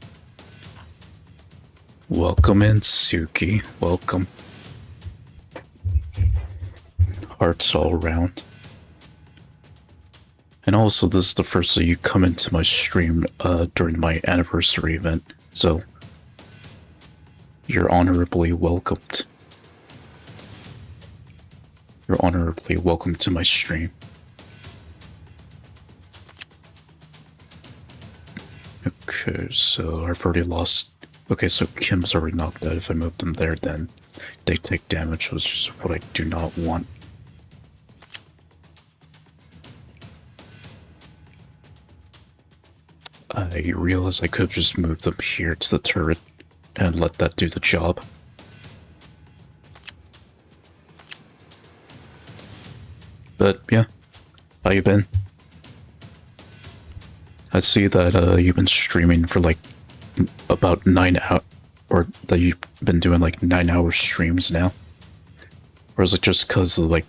Welcome in, Suki. Welcome. Hearts all around. And also, this is the first that you come into my stream during my anniversary event, so you're honorably welcomed. You're honorably welcome to my stream. Okay, so I've already lost. Okay, so Kim's already knocked out. If I move them there, then they take damage, which is what I do not want. I realized I could have just moved them here to the turret and let that do the job. But yeah, how you been? I see that you've been streaming for like about 9 hours, or that you've been doing like 9-hour streams now. Or is it just because of like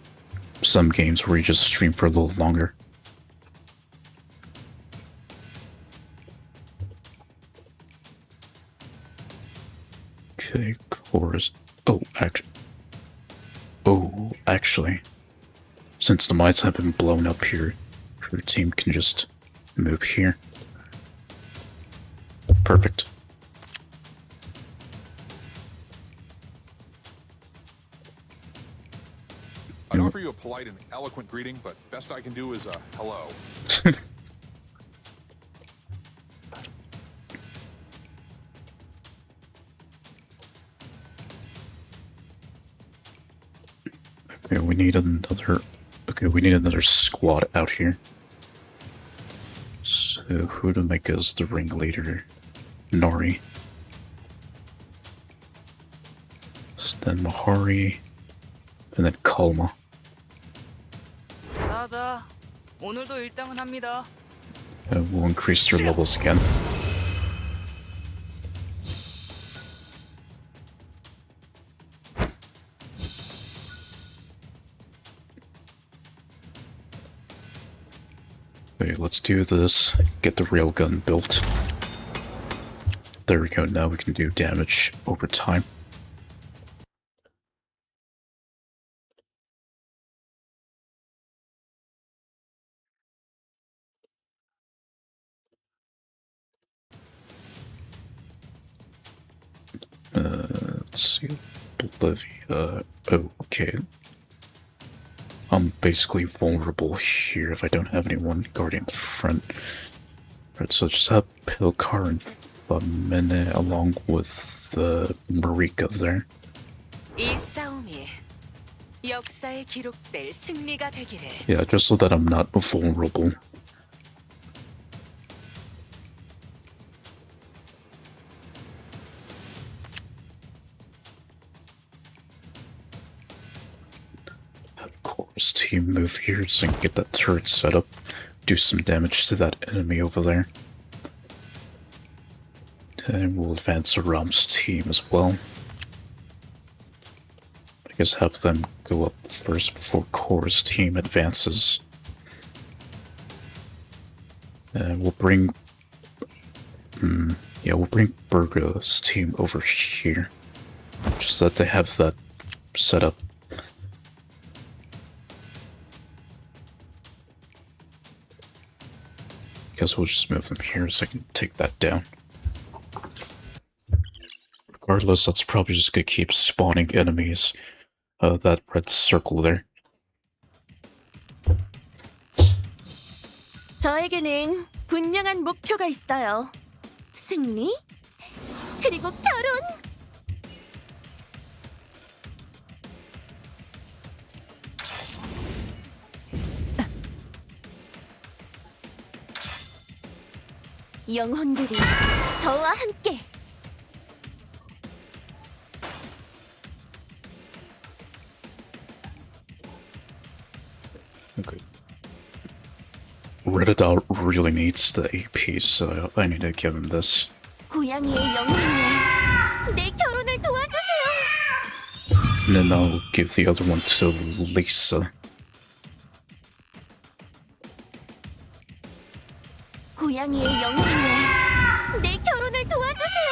some games where you just stream for a little longer? Okay, chorus. Oh, actually, since the mines have been blown up here, your team can just move here. Perfect. I'd offer you a polite and eloquent greeting, but best I can do is hello. Okay, we need another. Okay, we need another squad out here. So who to make as the ringleader? Nori. So then Mahari, and then Kalma. 자자, 오늘도 일당은 합니다. We'll increase their levels again. Okay, let's do this. Get the railgun built. There we go, now we can do damage over time. Let's see. Bolivia. Oh, okay. I'm basically vulnerable here if I don't have anyone guarding the front. Right, so just have Pilkar and Famine along with Marika there. 이 싸움이 역사에 기록될 승리가 되기를. Yeah, just so that I'm not vulnerable. Of course, team move here so I can get that turret set up. Do some damage to that enemy over there. And we'll advance Aram's team as well. I guess have them go up first before Kor's team advances. And we'll bring... yeah, we'll bring Burga's team over here. Just that they have that set up. Guess we'll just move them here so I can take that down. Regardless, that's probably just gonna keep spawning enemies. That red circle there. 저에게는 분명한 목표가 있어요. 승리? 그리고 결혼! 영혼들이 저와 함께! Okay. Redidot really needs the AP, so I need to give him this. 고양이의 영혼이여, 내 결혼을 도와주세요! And then I'll give the other one to Lisa. 고양이의 영혼이여, 내 결혼을 도와주세요!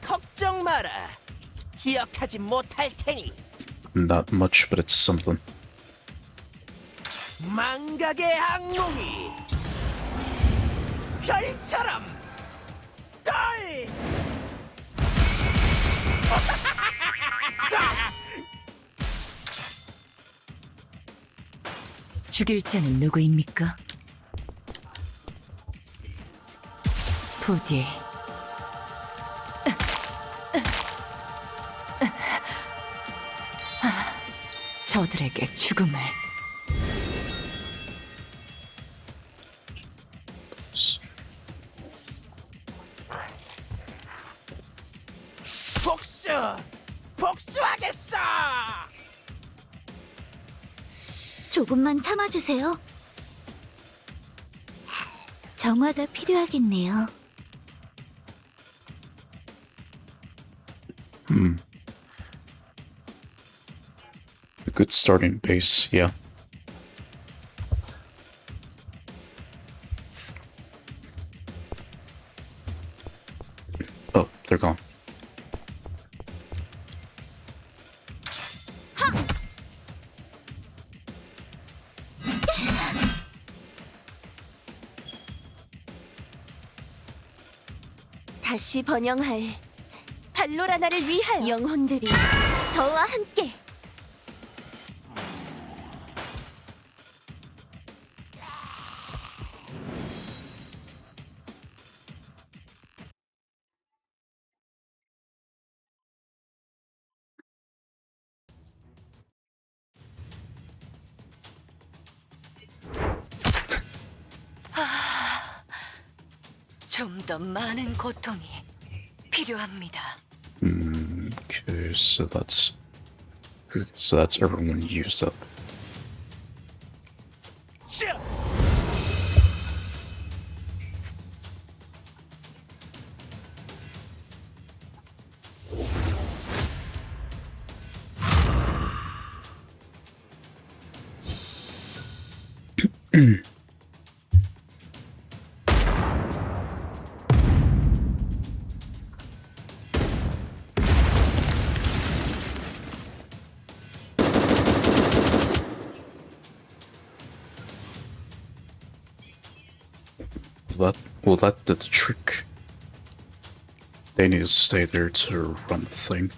걱정 마라. 기억하지 못할 테니. Not much, but it's something. 망각의 악몽이 별처럼 떨. 죽일 자는 누구입니까? 부디 저들에게 죽음을. 복수하겠어. 조금만 참아주세요. 정화가 필요하겠네요. A good starting base, yeah. Oh, they're gone. 다시 번영할 발로라나를 위하여 영혼들이 저와 함께 좀 더 많은 고통이 필요합니다. Okay, so that's everyone used up. That did the trick. They need to stay there to run the thing.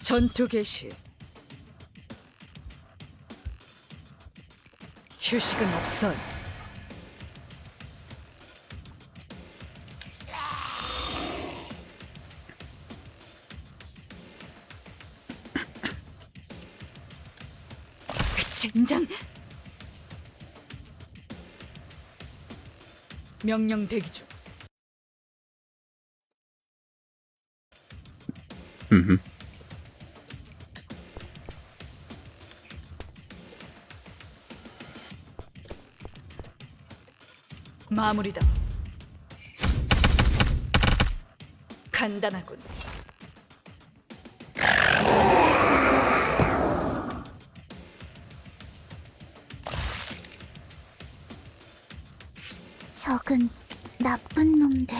전투 개시. 휴식은 없어요. 젠장. 명령 대기 중. 마무리다. 간단하군. 적은 나쁜 놈들.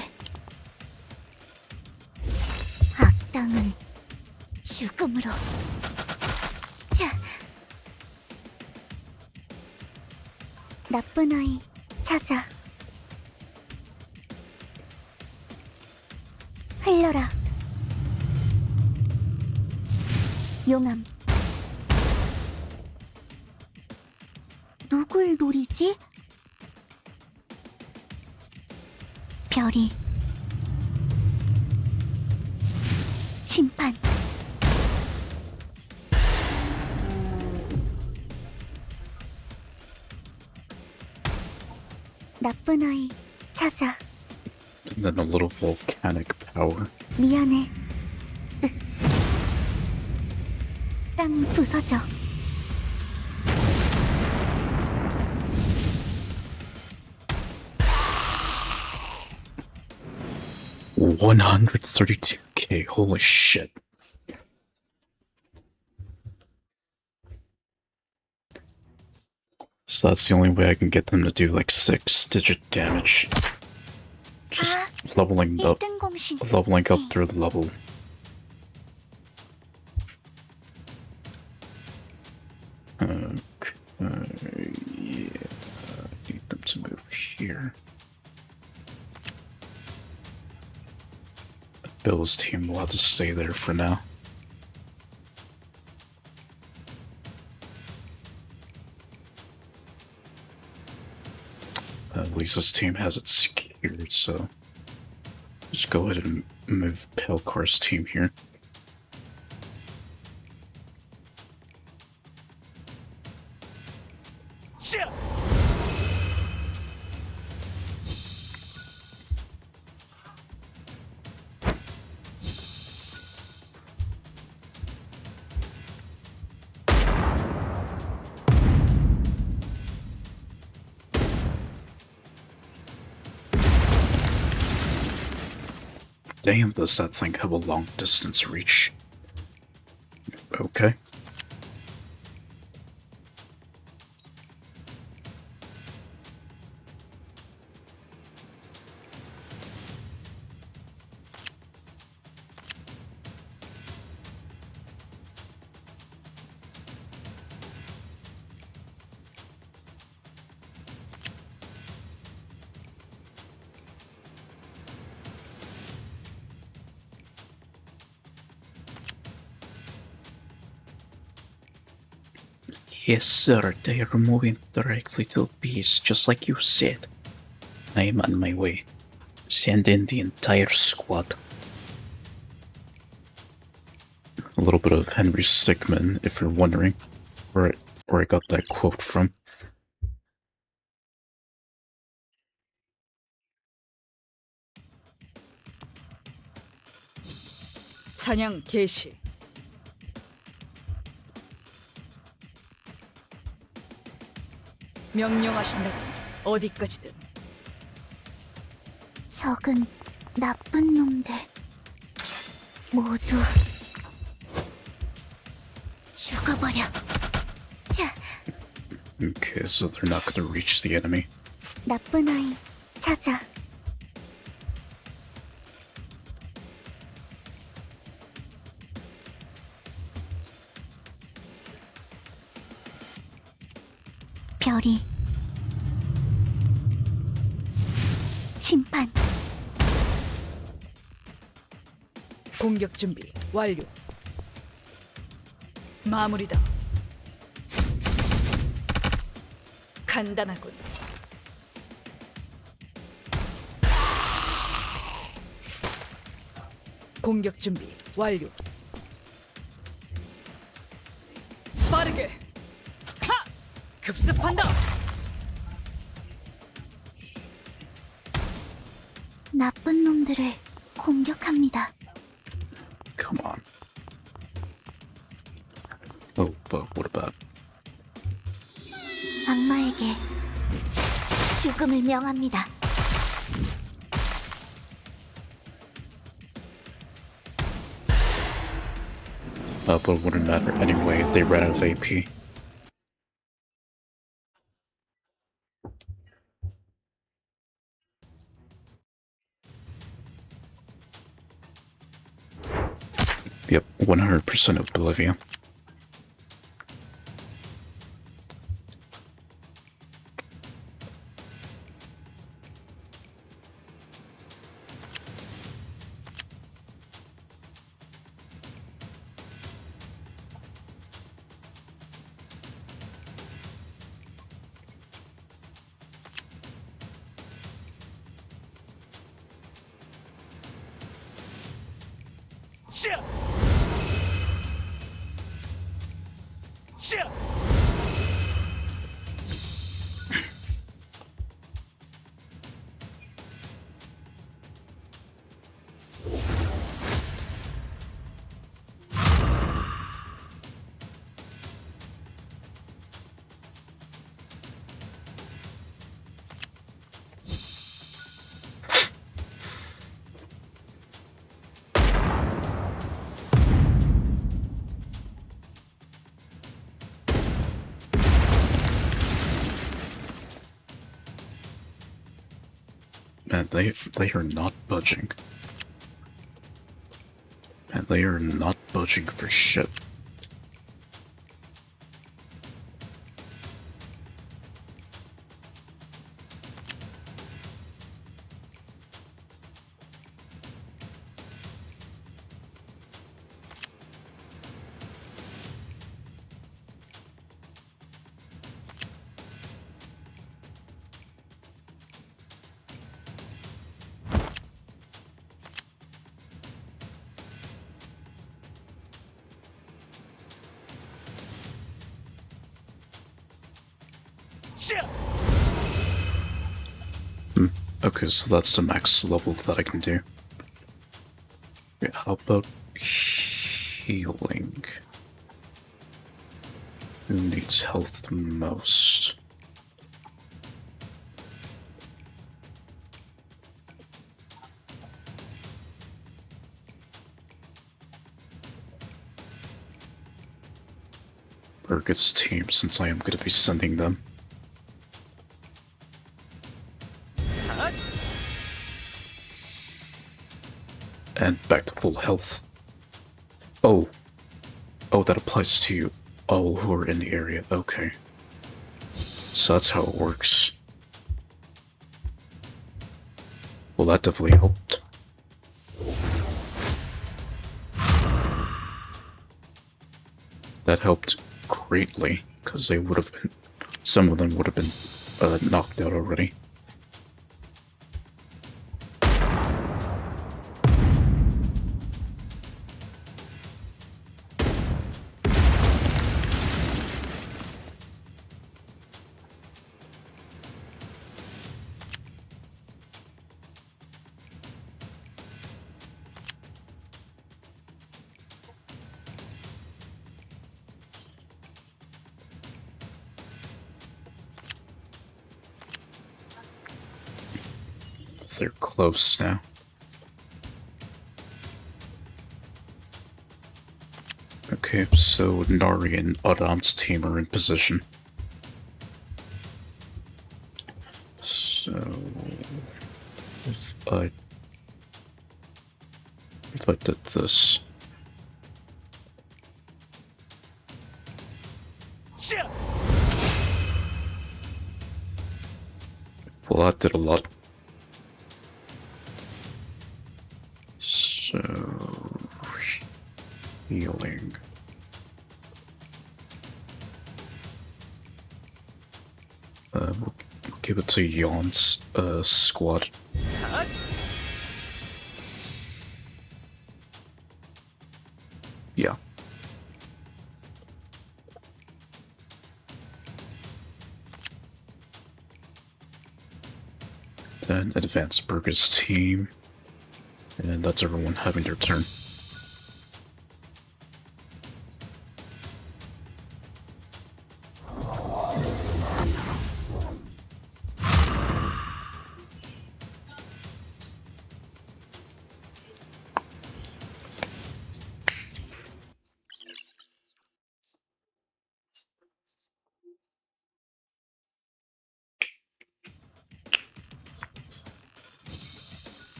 악당은 죽음으로. 자, 나쁜 아이 찾아. 흘러라. 용암. 누굴 노리지? 별이. 심판. 나쁜 아이 찾아. And then a little volcanic power. 미안해. 땅이 부서져. $132K, holy shit. So that's the only way I can get them to do like 6-digit damage. Just leveling up 1등 공신. their level. Okay, yeah, I need them to move here. Bill's team will have to stay there for now. Lisa's team has it secured, so just go ahead and move Pelcar's team here. Damn, does that thing have a long distance reach? Okay. Yes, sir, they are moving directly to the beach, just like you said. I am on my way. Send in the entire squad. A little bit of Henry Stickmin, if you're wondering where I got that quote from. 사냥 개시. 명령하신다면 어디까지든. 적은 나쁜 놈들 모두 죽어버려. 자, Okay, so they're not gonna reach the enemy. 나쁜 아이 찾아. 별이 심판. 공격 준비 완료. 마무리다. 간단하군. 공격 준비 완료. 빠르게. 하! 급습한다. 나쁜 놈들을 공격합니다. Come on. Oh, but what about... 악마에게 죽음을 명합니다. but it wouldn't matter anyway, they ran out of AP. Yep, 100% Oblivion. Man, they are not budging. And they are not budging for shit. Okay, so that's the max level that I can do. Okay, how about healing? Who needs health the most? Burgess team since I am going to be sending them. And back to full health. Oh, that applies to all who are in the area. Okay. So that's how it works. Well, that definitely helped. That helped greatly, because they would have been... Some of them would have been knocked out already. They're close now. Okay, so Nari and Adam's team are in position. So if I did this. Well, that did a lot. So healing. We'll give it to Yon's squad. Yeah. Then advance Burgess team. And that's everyone having their turn.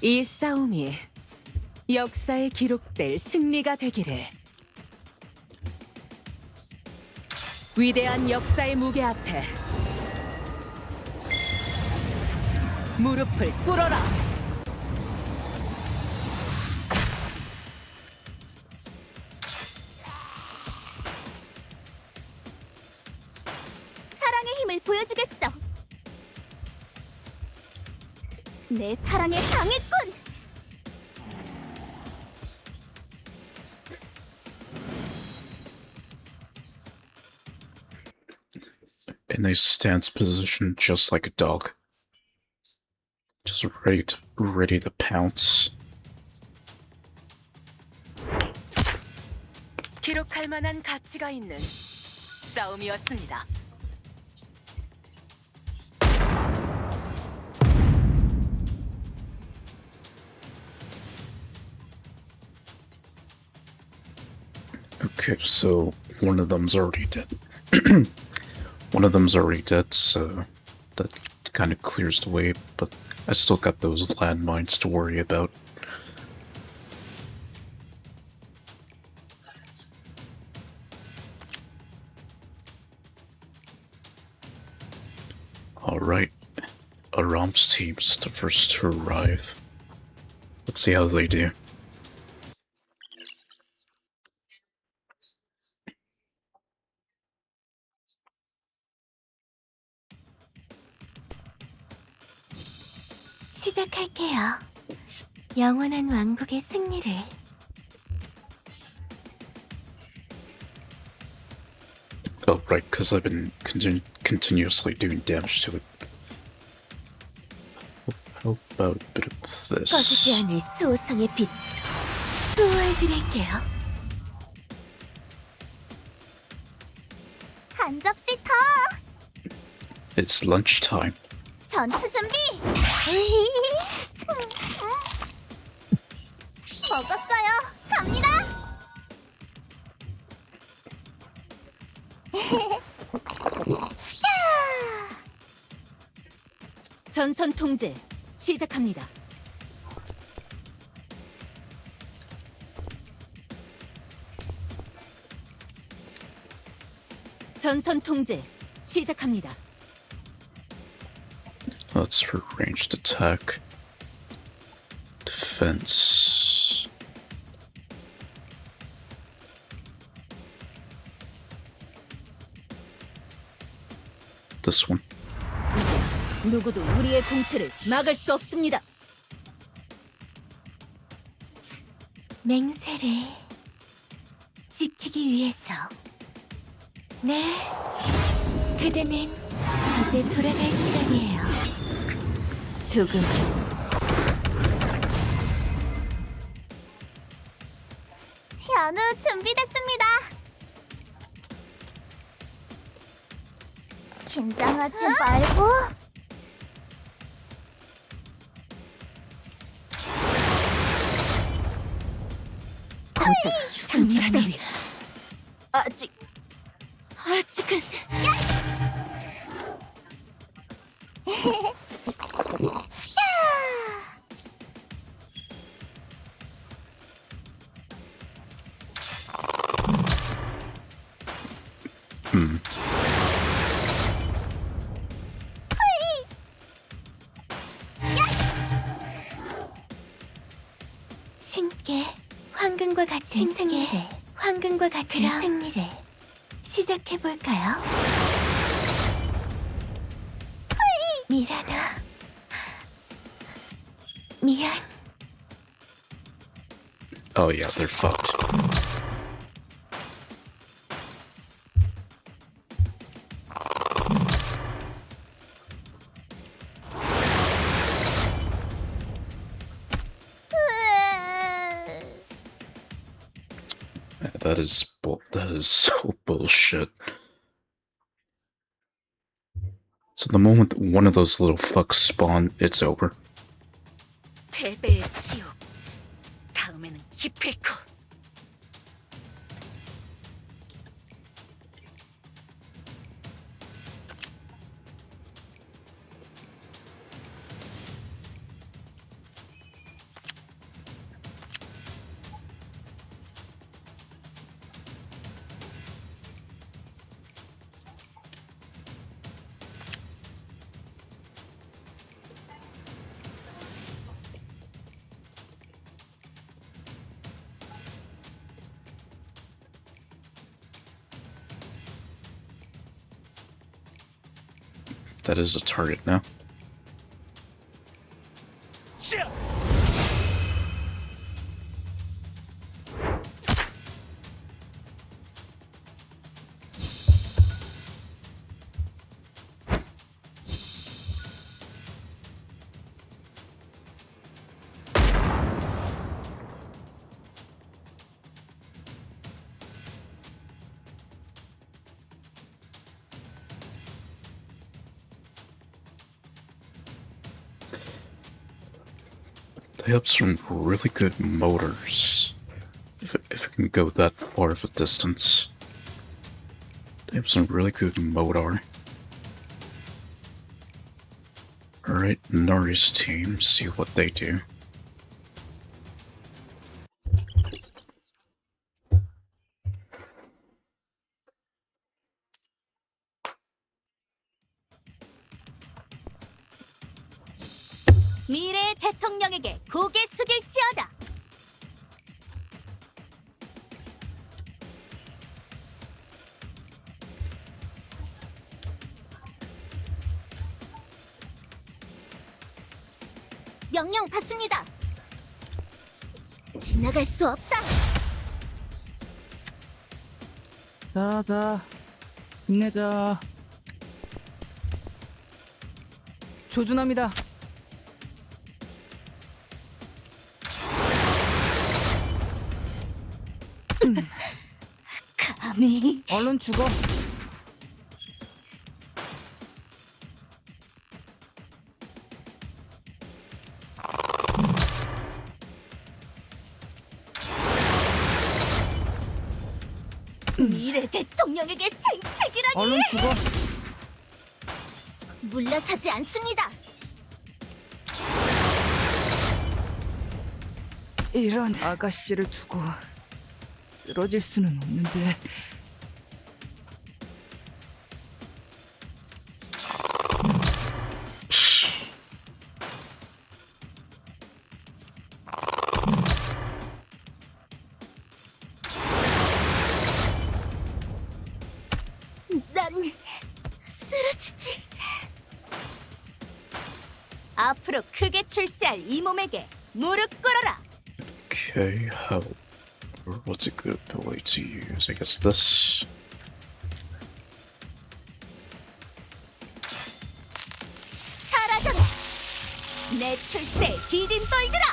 이 싸움이 역사에 기록될 승리가 되기를. 위대한 역사의 무게 앞에 무릎을 꿇어라. 사랑의 힘을 보여주겠어. 내 사랑의 방해꾼. In a stance position just like a dog. Just ready to pounce. 기록할 만한 가치가 있는 싸움이었습니다. Okay, so one of them's already dead. One of them's already dead, so that kind of clears the way, but I still got those landmines to worry about. Alright, Aram's team's the first to arrive. Let's see how they do. 시작할게요. 영원한 왕국의 승리를. Oh, right, because I've been continuously doing damage to it. How about a bit of 꺼지지 this? 않을 수호성의 빛으로 수호해드릴게요. 한 접시 더! It's lunchtime. 전투 준비! 먹었어요! 갑니다! 전선 통제 시작합니다. 전선 통제 시작합니다. That's for ranged attack. Defense. This one. 누구도 우리의 공세를 막을 수 없습니다. 맹세를 지키기 위해서. 네, 그대는 이제 돌아갈 시간이에요. 죽음. 현우 준비됐습니다. 긴장하지 말고. 고작 승리라니. 아직은. 신께 황금과 같은 승리를, 황금과 같은 승리를 시작해 볼까요? 미라나, 미안. Oh yeah, they're fucked. That is so bullshit. So the moment that one of those little fucks spawn, it's over. 패배의 지옥. 다음에는 기필코. That is a target now. They have some really good motors. If it can go that far of a distance. They have some really good motor. Alright, Nari's team, see what they do. 미래의 대통령에게 고개 숙일지어다. 명령 받습니다. 지나갈 수 없다. 자, 힘내자. 조준합니다. 감히 얼른 죽어. 미래 대통령에게 생책이라니! 얼른 죽어. 물러서지 않습니다. 이런 아가씨를 두고 쓰러질 수는 없는데. 난 쓰러지지. 앞으로 크게 출세할 이 몸에게 무릎 꿇어라. Okay, what's a good ability to use? I guess this. 사라져라. 내 출세에 디딤돌들아.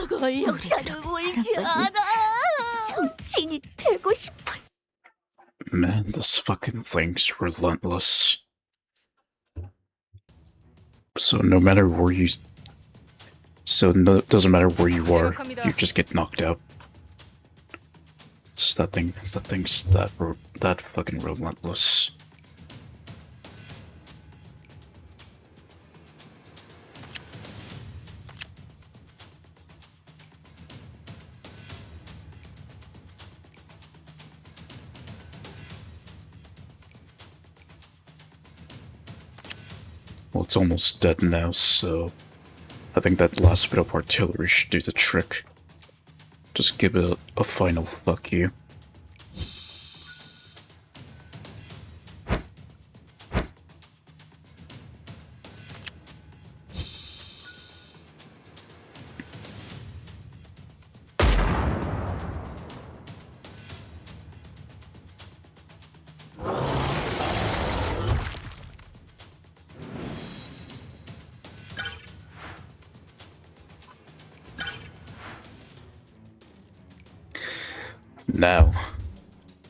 권력자를 울지 않아. 정치인이 되고 싶어. Man, this fucking thing's relentless. So no matter where you... it doesn't matter where you are, you just get knocked out. It's that thing's that fucking relentless. Well, it's almost dead now, so I think that last bit of artillery should do the trick. Just give it a final fuck you.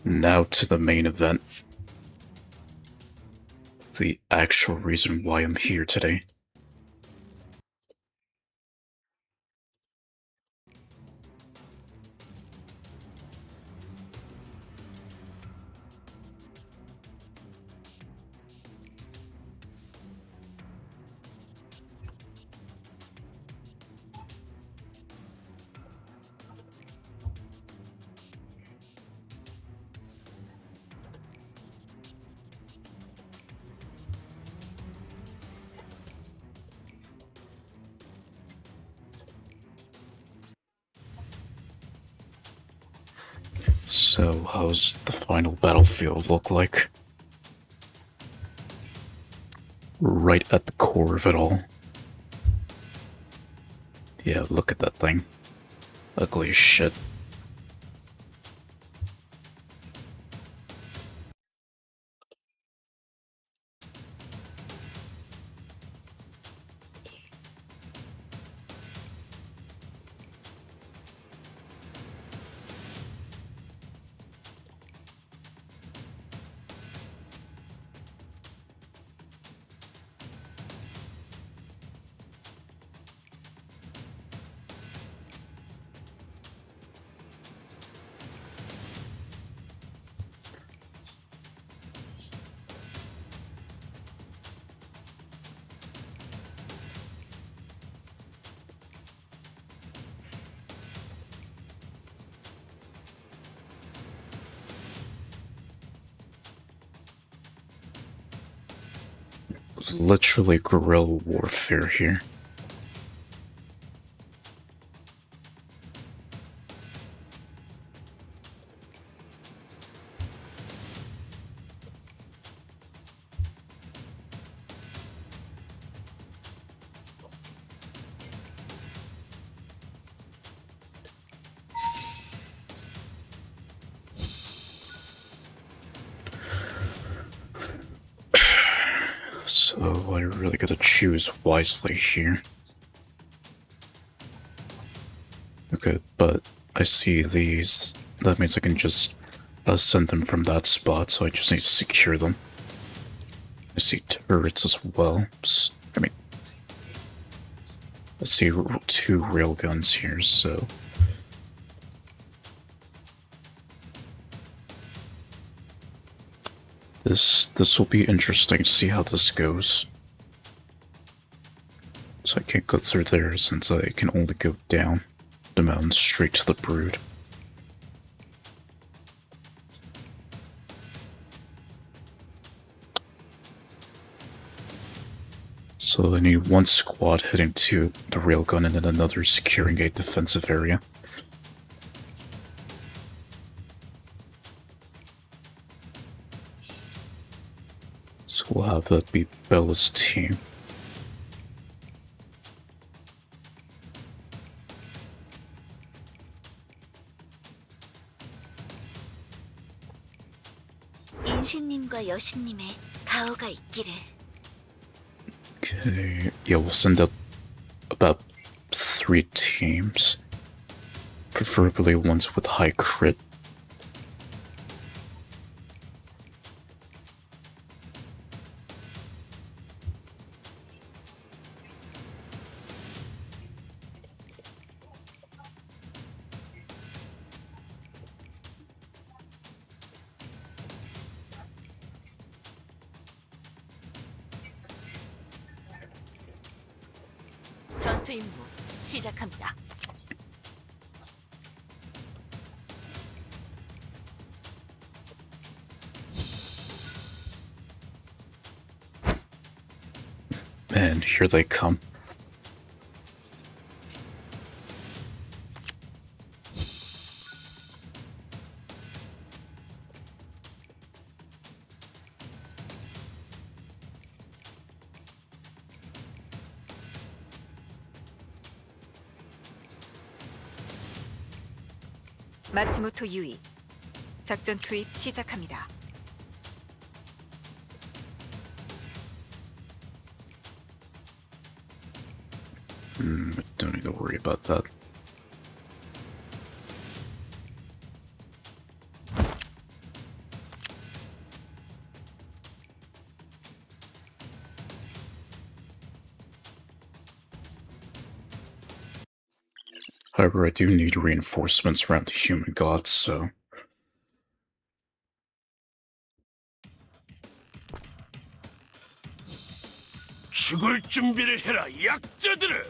Now to the main event. The actual reason why I'm here today. So, how's the final battlefield look like? Right at the core of it all. Yeah, look at that thing. Ugly as shit. It's literally guerrilla warfare here. So I really gotta choose wisely here. Okay, but I see these. That means I can just send them from that spot, so I just need to secure them. I see turrets as well. I mean, I see 2 railguns here, so... This will be interesting to see how this goes. So I can't go through there since I can only go down the mountain straight to the brood. So I need 1 squad heading to the railgun and then another securing a defensive area. So we'll have that be Bella's team. 인신님과 여신님의 가호가 있기를. Okay, yeah, we'll send out about 3 teams. Preferably ones with high crit. 전투 임무 시작합니다. And here they come. 마츠모토 유이. 작전 투입 시작합니다. Don't need to worry about that. However, I do need reinforcements around the human gods, so... 죽을 준비를 해라, 약자들아.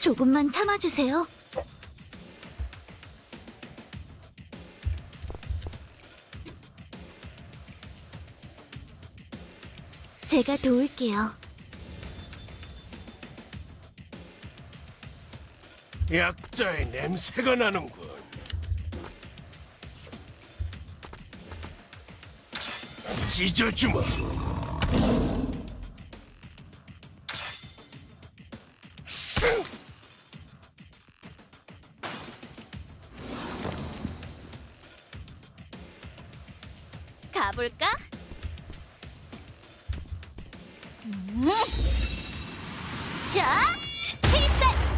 조금만 참아주세요. 제가 도울게요. 약자의 냄새가 나는군. 찢어주마. 가볼까? 자, 필살!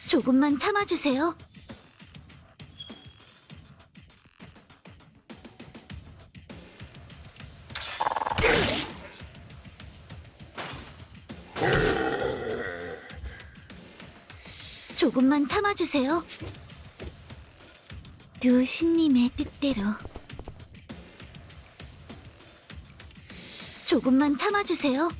조금만 참아주세요. 조금만 참아주세요. 류신님의 뜻대로. 조금만 참아주세요.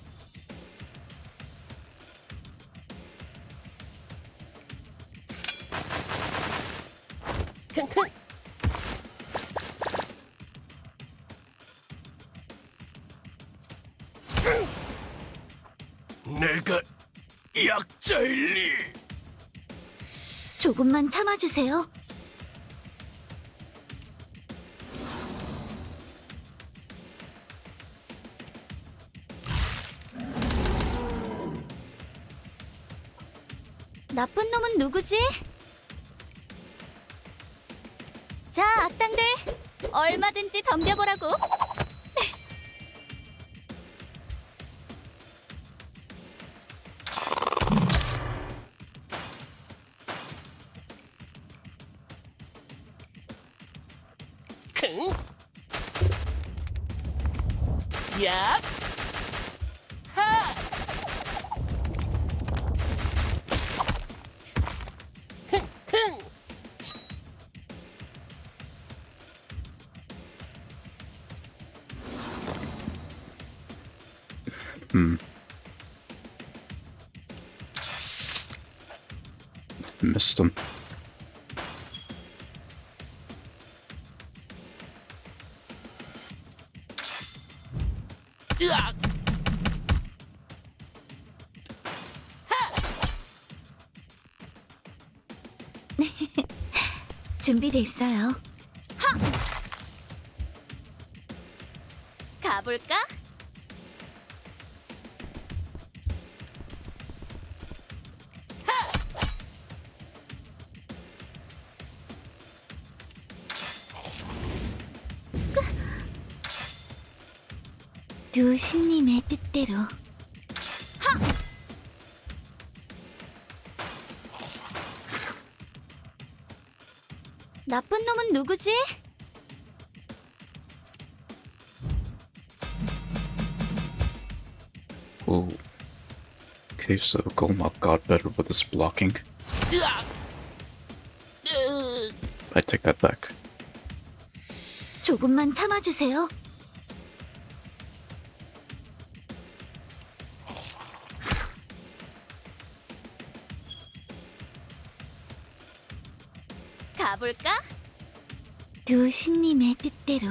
내가 약자일리. 조금만 참아주세요. 나쁜 놈은 누구지? 자, 악당들 얼마든지 덤벼보라고. 킁. 야. 하. 흥. Missed him. 으악. 준비됐어요. 가볼까? 교수님의 뜻대로. 나쁜 놈은 누구지? Ooh. Okay, so Golmak got better with his blocking. 으악. I take that back. 조금만 참아주세요. 가볼까? 교수님의 뜻대로.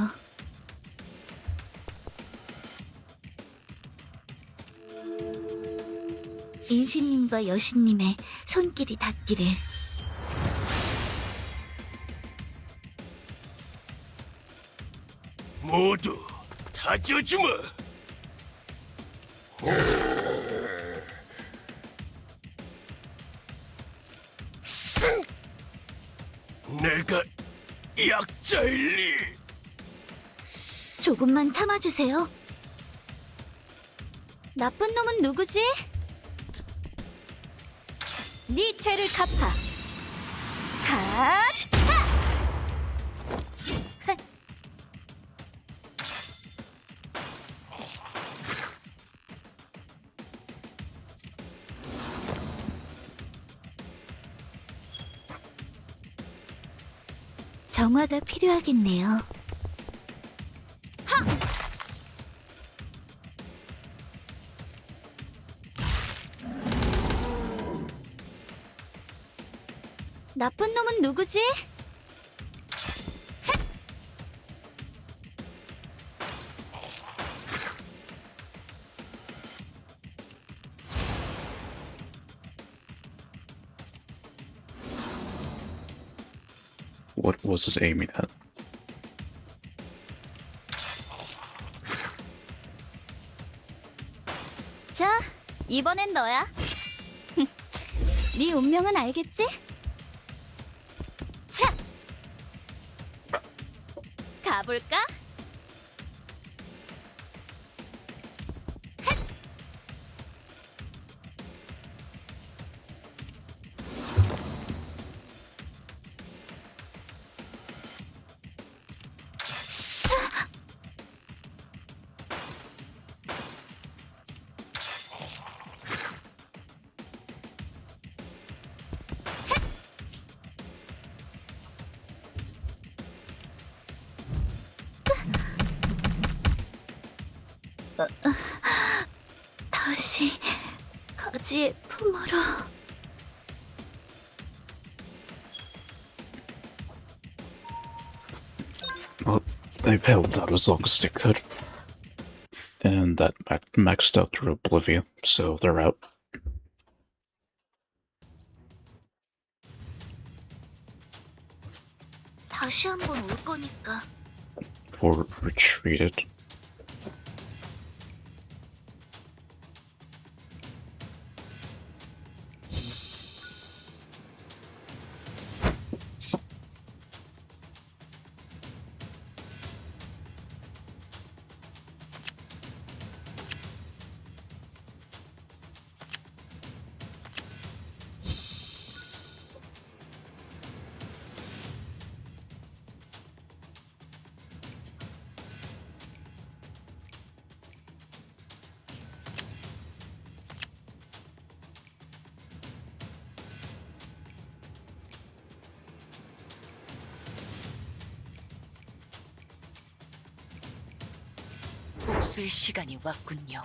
인신님과 여신님의 손길이 닿기를. 모두 다져주마. 내가 약자일리. 조금만 참아주세요. 나쁜 놈은 누구지? 네 죄를 갚아. 핫! 정화가 필요하겠네요. 나쁜 놈은 누구지? What was it aiming at? 자, 이번엔 너야. 네 운명은 알겠지? 차! 가볼까? 다시 가지의 품으로. Well, they've held that as long as they could. And that maxed out through Oblivion, so they're out. 다시 한번 올 거니까. Or retreated. 복수의 시간이 왔군요.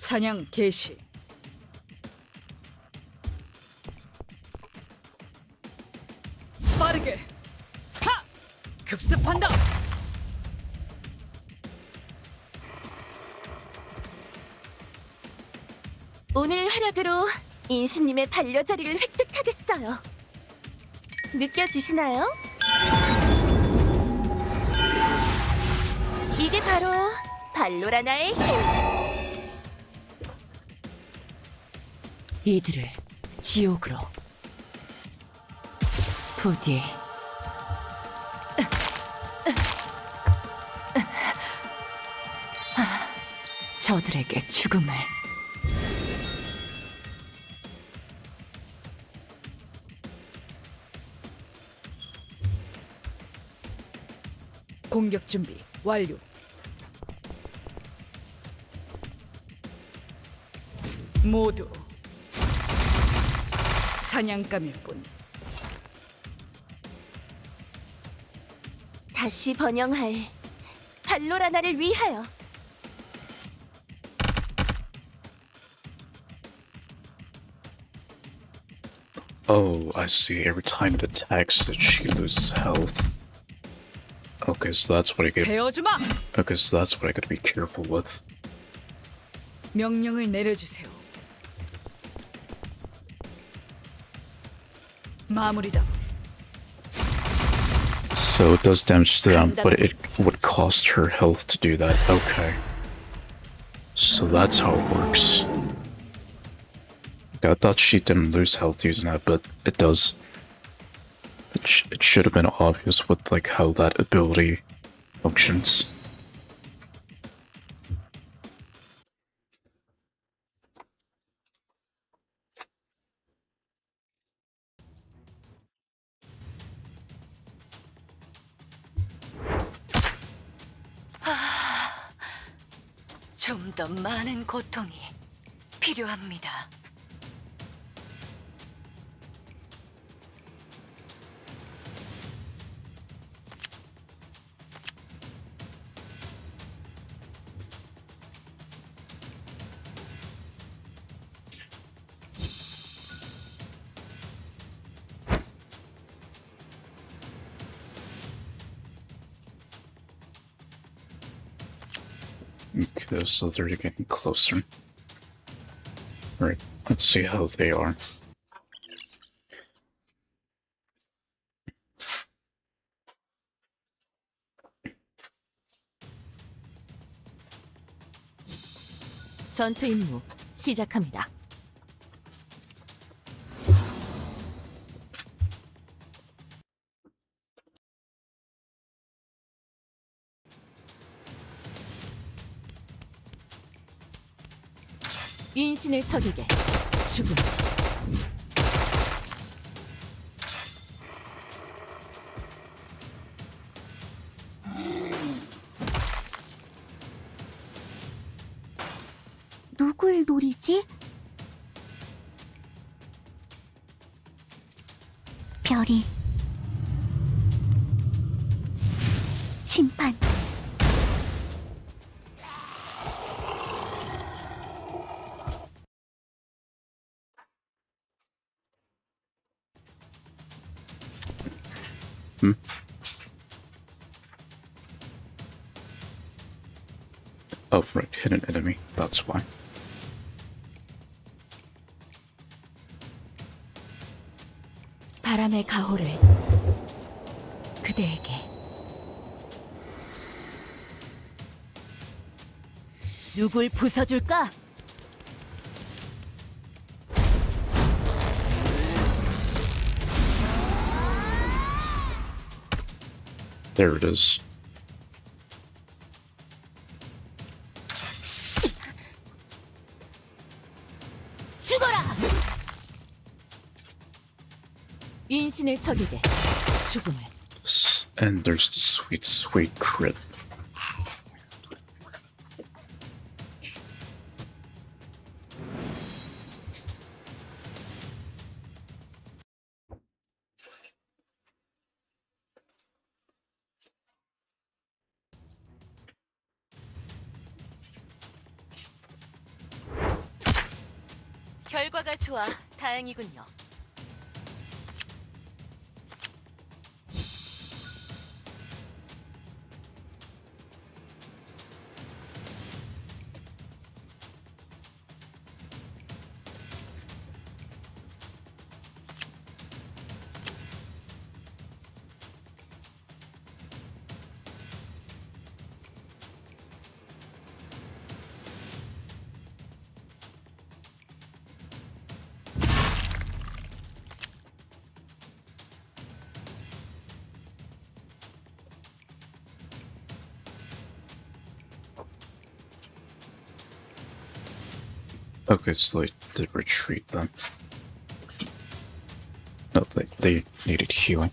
사냥 개시. 빠르게. 하! 급습한다. 오늘 활약으로 인수님의 반려자리를 획득하겠어요. 느껴지시나요? 이게 바로 발로라나의 힘! 이들을 지옥으로. 부디. 저들에게 죽음을. 공격 준비 완료. 모두 사냥감일 뿐. 다시 번영할 발로라나를 위하여. Oh, I see. Every time it attacks, that she loses health. Okay, so that's what I get. 베어주마. Okay, so that's what I gotta be careful with. 명령을 내려주세요. 마무리다. So it does damage to them, but it would cost her health to do that. Okay. So that's how it works. Okay, I thought she didn't lose health using that, but it does. It should have been obvious with like how that ability functions. 좀 더 많은 고통이 필요합니다. Okay, so they're getting closer. Alright, let's see how they are. 전투 임무 시작합니다. 인신의 적에게 죽음. 누굴 노리지? 별이 심판 Oh, right, hidden enemy. That's why. 바람의 가호를 그대에게. 누굴 부숴줄까? There it is. 죽어라! 인신의 적에게 죽음을. And there's the sweet, sweet crit. 결과가 좋아. 다행이군요. Okay, so they did retreat then. No, they needed healing.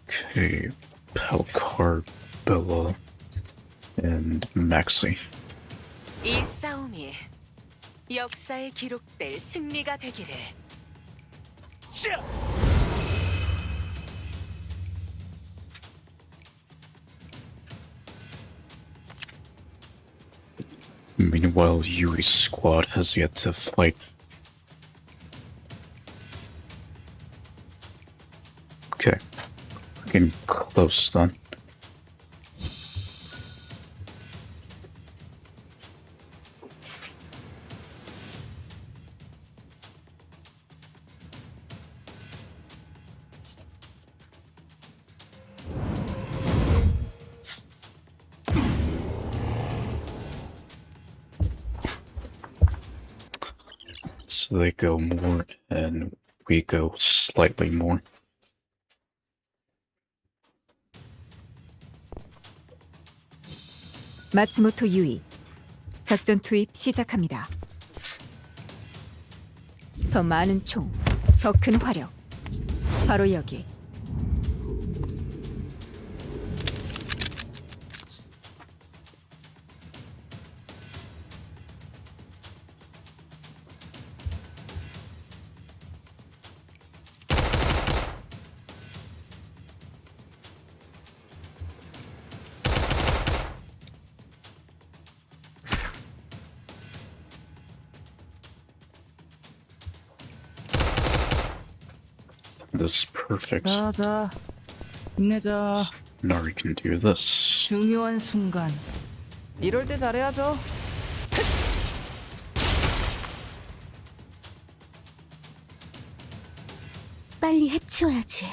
Okay, Pelcar, Bella, and Maxi. 이 싸움이 역사에 기록될 승리가 되기를. Meanwhile, Yui's squad has yet to fight. Okay, getting close then. So they go more and we go slightly more. 마츠모토 유이 작전 투입 시작합니다. 더 많은 총, 더 큰 화력. 바로 여기. This is perfect. 자, 힘내자. Nari can do this. 중요한 순간. 이럴 때 잘해야죠. 빨리 해치워야지.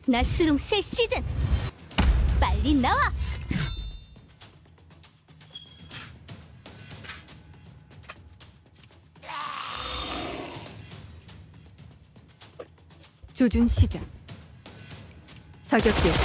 나스롱 새 시즌 빨리 나와. 조준 시작. 사격 개시.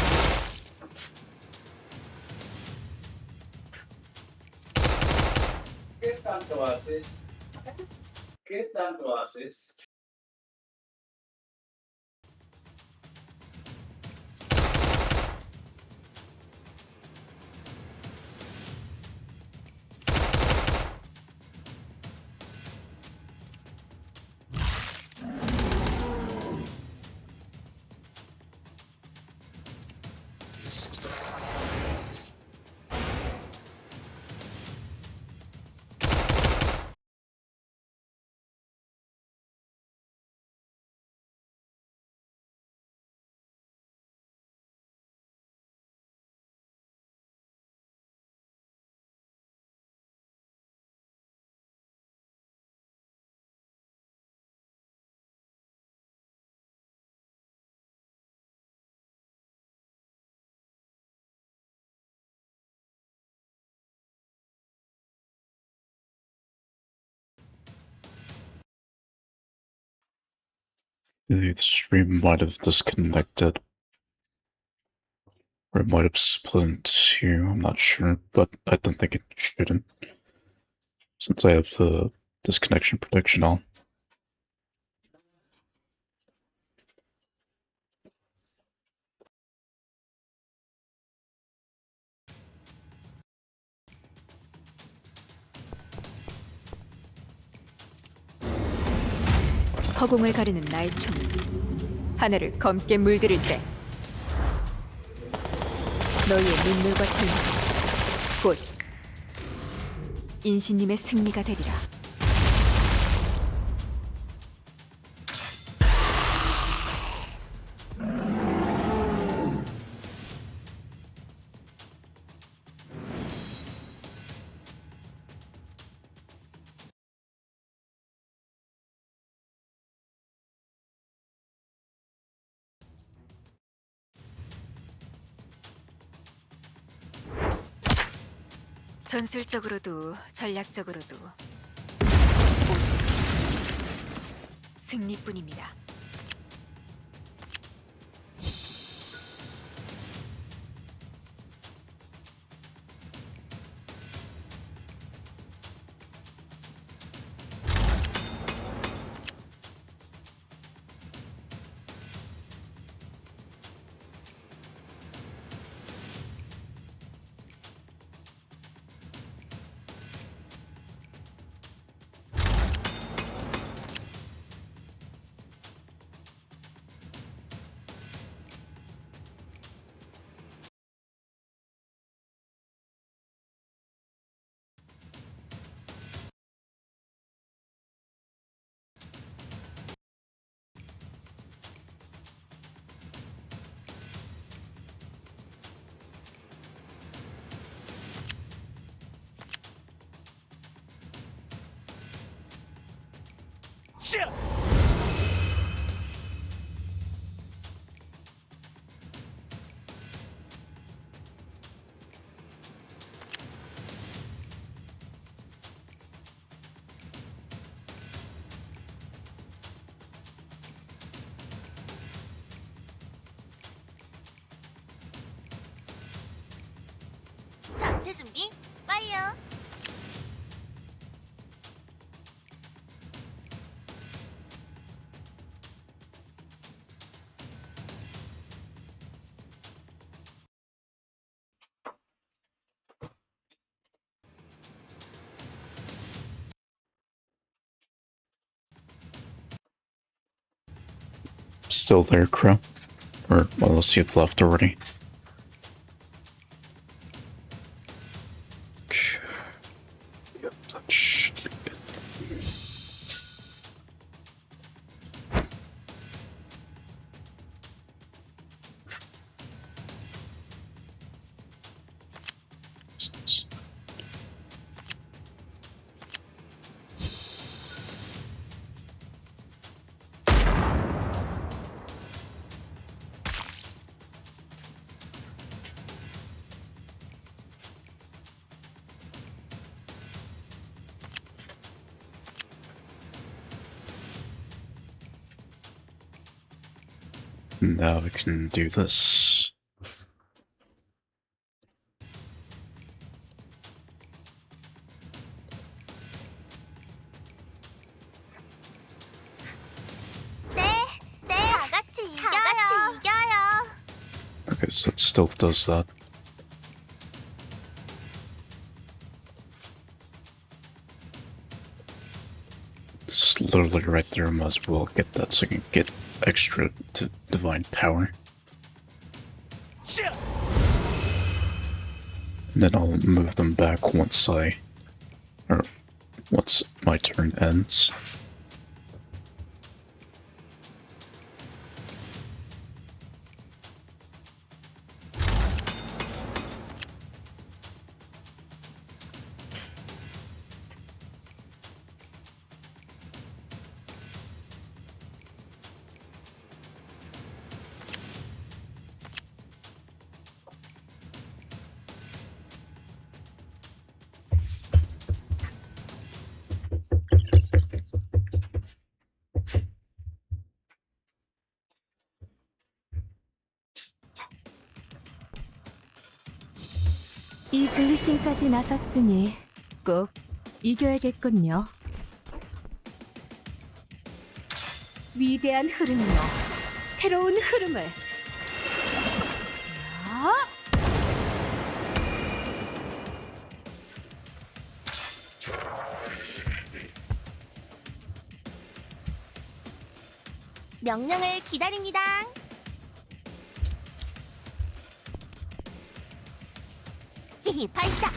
The stream might have disconnected. Or it might have split in two, I'm not sure, but I don't think it shouldn't. Since I have the disconnection protection on. 허공을 가르는 나의 총. 하늘을 검게 물들일 때 너희의 눈물과 천사 곧 인신님의 승리가 되리라. 전술적으로도 전략적으로도 오직 승리뿐입니다. 전투 준비 완료. Still there, Crow? Or unless you've left already. Yep, that should be good. Now we can do this. so it still does that. It's literally right there, might as well get that so I can get extra divine power. And then I'll move them back once my turn ends. 이 블리싱까지 나섰으니 꼭 이겨야겠군요. 위대한 흐름이요. 새로운 흐름을. 명령을 기다립니다. 히히 발사.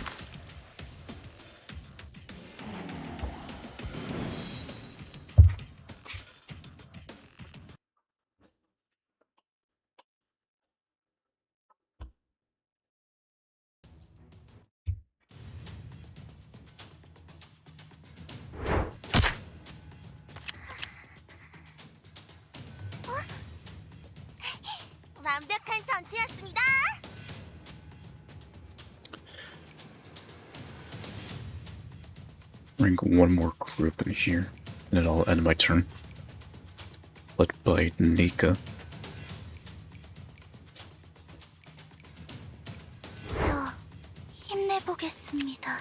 완벽한 전투였습니다. Bring one more group in here, and then I'll end my turn. Led by Nika. 저 힘내보겠습니다.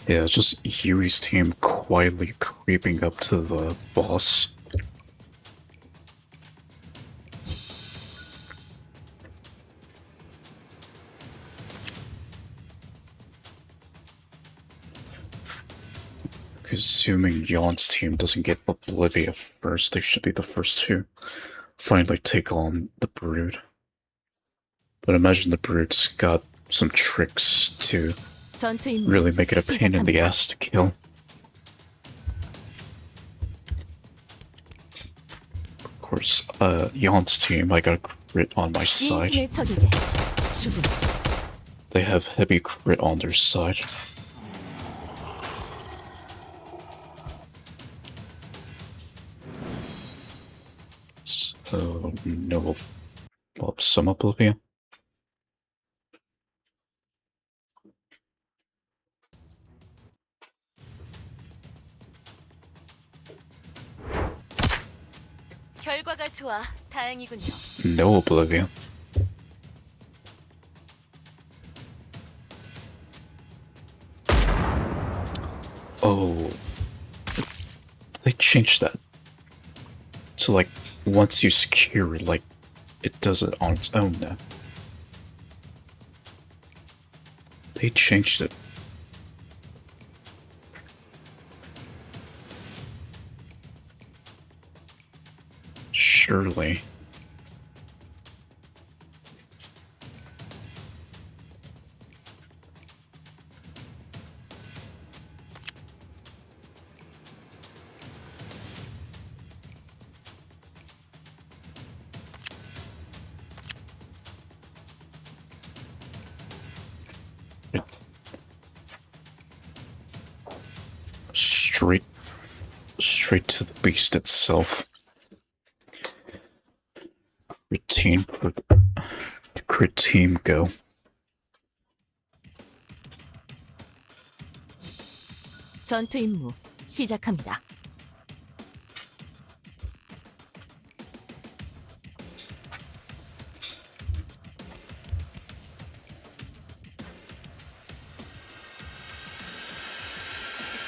Yeah, it's just Yui's team quietly creeping up to the boss. Assuming Yon's team doesn't get Oblivia first, they should be the first to finally take on the Brood. But imagine the Brood's got some tricks to really make it a pain in the ass to kill. Of course, Yon's team, I got a crit on my side. They have heavy crit on their side. So, no. Well, some Oblivion. 결과가 좋아. 다행이군요. No Oblivion. Oh. They changed that. So, like, once you secure it, like, it does it on its own now. They changed it. Surely. Straight to the beast itself. Crit team go. 전투 임무 시작합니다.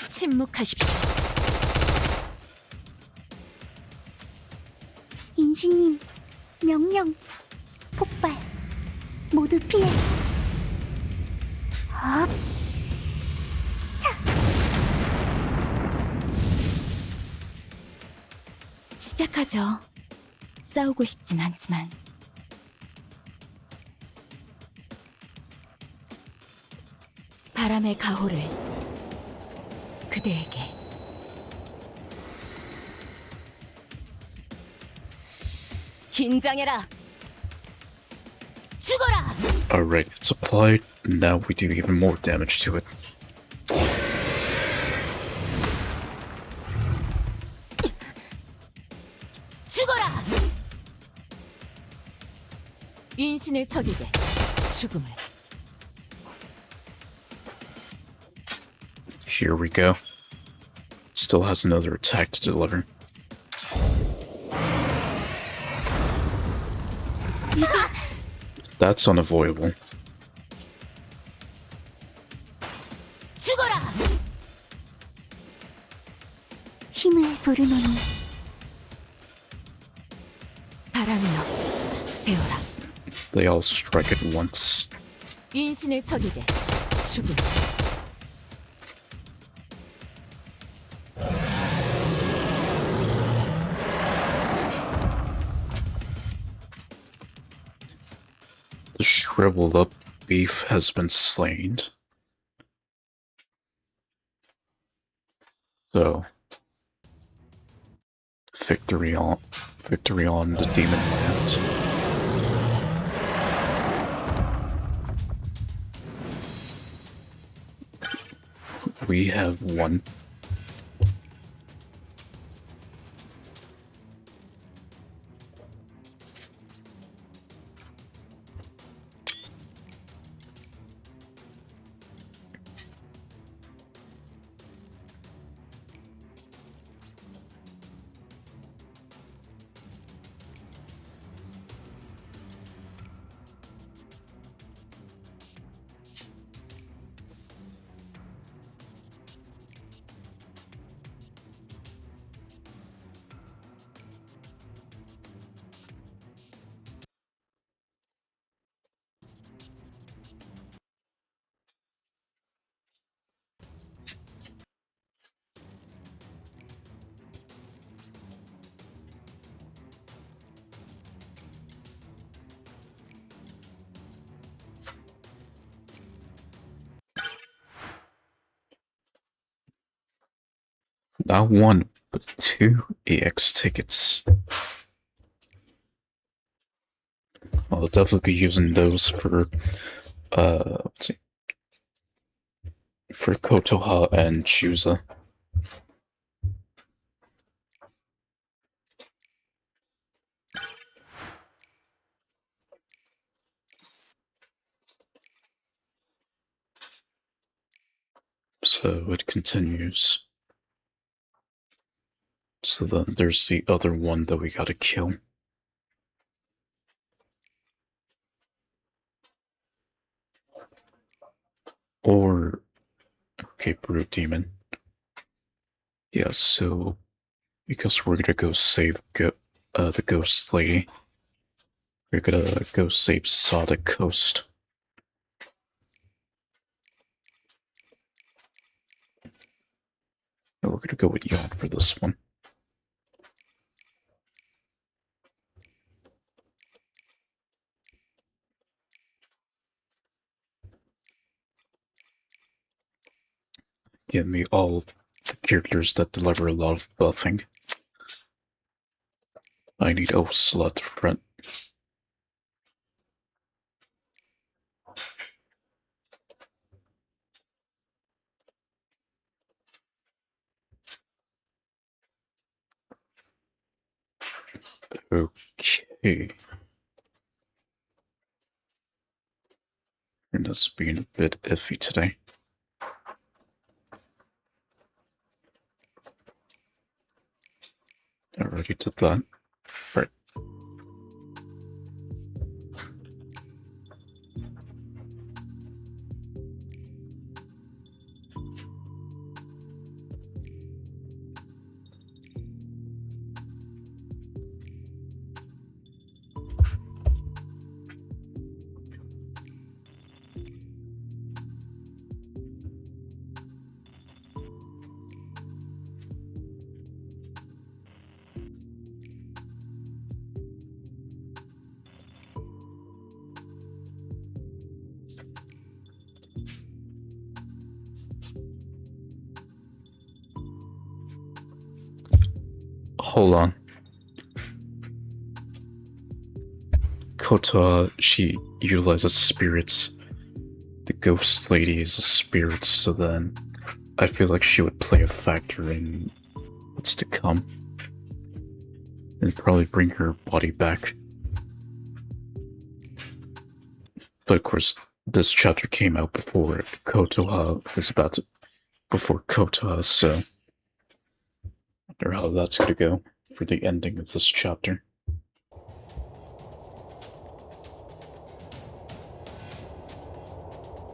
침묵하십시오. 원시님, 명령, 폭발, 모두 피해. 업. 시작하죠. 싸우고 싶진 않지만. 바람의 가호를 그대에게. 긴장해라. 죽어라. Alright, it's applied. Now we do even more damage to it. 죽어라. 인신의 적에게 죽음을. Here we go. Still has another attack to deliver. That's unavoidable. 죽어라. 힘을 부르노니 바람이여 되어라. They all strike at once. 인신의 적에게 죽음. The shriveled up beef has been slain. So, victory on the demon land. We have won. Not one, but 2 EX tickets. I'll definitely be using those for, let's see, for Kotoha and Chusa. So it continues. So then there's the other one that we gotta kill. Or, okay, Brute Demon. Yeah, so, because we're gonna go save the Ghost Lady, we're gonna go save Sodic Coast. And we're gonna go with Yawn for this one. Give me all of the characters that deliver a lot of buffing. I need Osla at the front. Okay. And that's being a bit iffy today. Already did that. Right. hold on. Kota, she utilizes spirits. The ghost lady is a spirit, so then I feel like she would play a factor in what's to come. And probably bring her body back. But of course, this chapter came out before Kotoha was about to... before Kotoha, so... I wonder how that's gonna go for the ending of this chapter.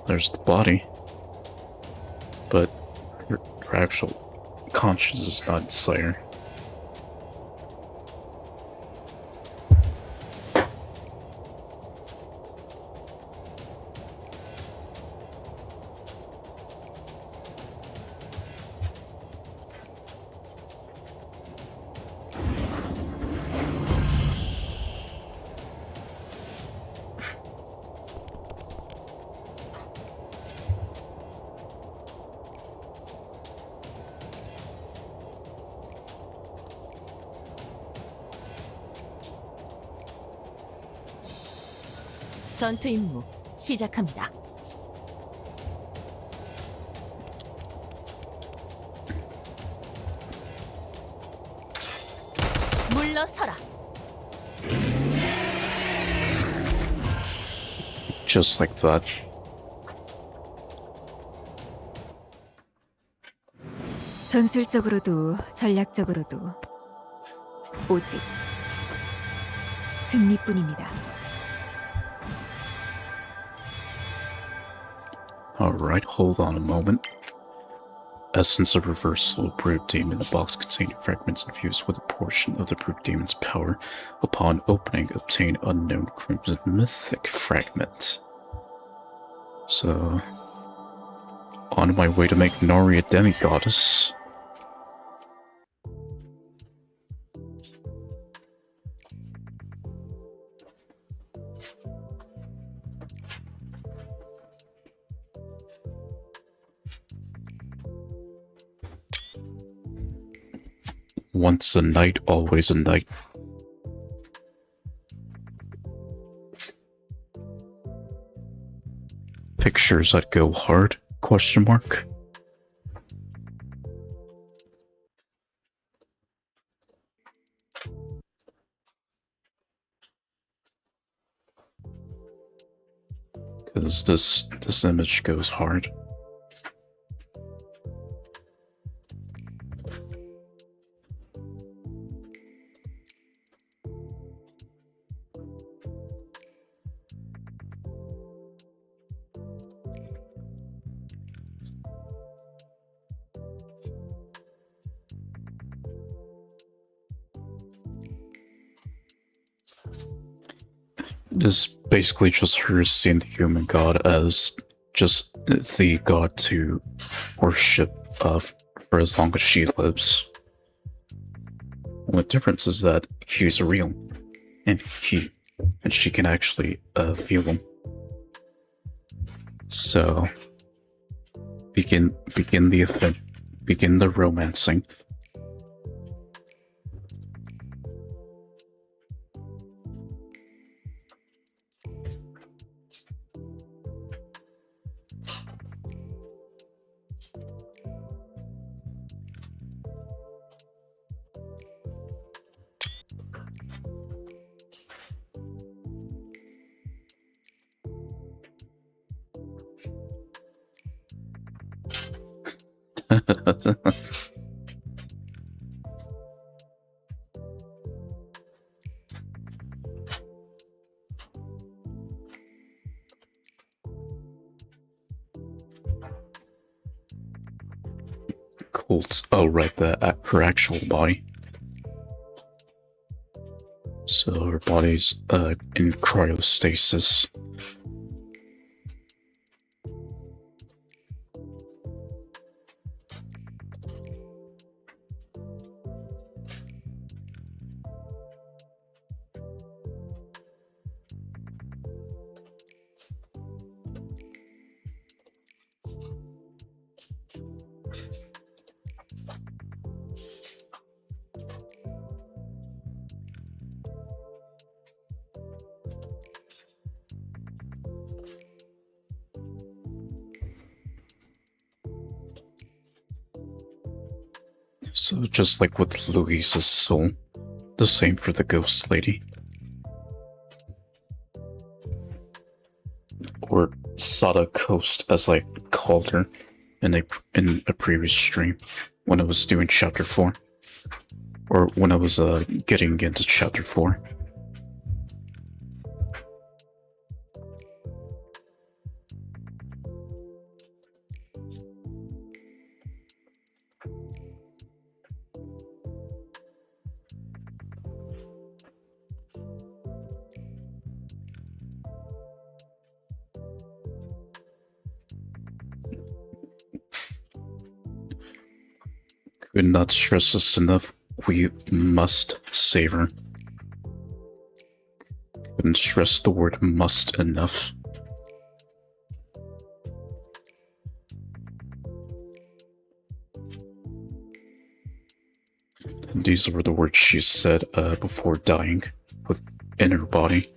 There's the body. But her actual conscience is not inside her. 전투 임무 시작합니다. 물러서라. Just like that. 전술적으로도 전략적으로도 오직 승리뿐입니다. Alright, hold on a moment. Essence of Reversal, Brute Demon, a box containing fragments infused with a portion of the Brute Demon's power. Upon opening, obtain unknown Crimson Mythic Fragment. So, on my way to make Nori a demigoddess. Once a knight, always a knight. Pictures that go hard? Question mark. Because this image goes hard. This is basically just her seeing the human god as just the god to worship for as long as she lives. The difference is that he's real, and she can actually feel him. So begin the event, begin the romancing. Colts. Oh, right, her actual body. So her body's in cryostasis. So just like with Louise's soul, the same for the ghost lady. Or Sada Coast, as I called her in a previous stream when I was doing chapter 4. Or when I was getting into chapter 4. Could not stress this enough. We must save her. Couldn't stress the word must enough. And these were the words she said before dying in her body.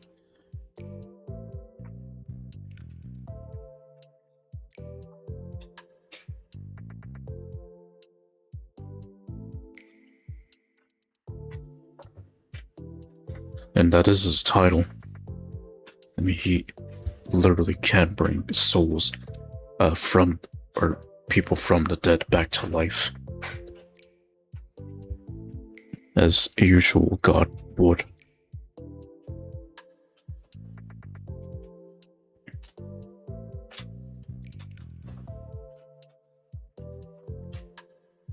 And that is his title. I mean, he literally can bring souls from, or people from the dead back to life. As a usual god would.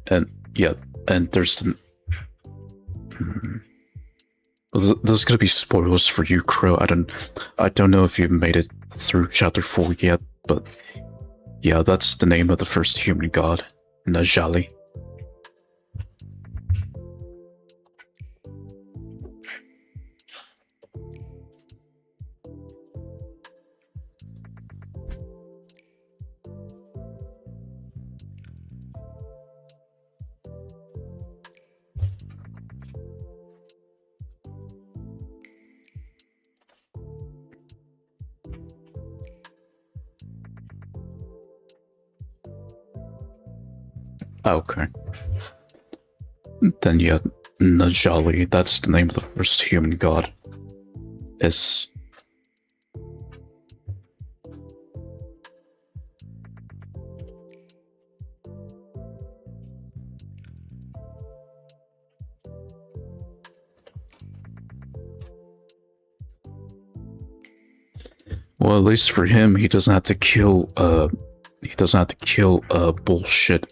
And yeah, and there's the... There's gonna be spoilers for you, Crow. I don't know if you made it through chapter 4 yet, but yeah, that's the name of the first human god, Najali. Okay. Then yeah, Najali, that's the name of the first human god. Is... Well, at least for him, he doesn't have to kill, bullshit.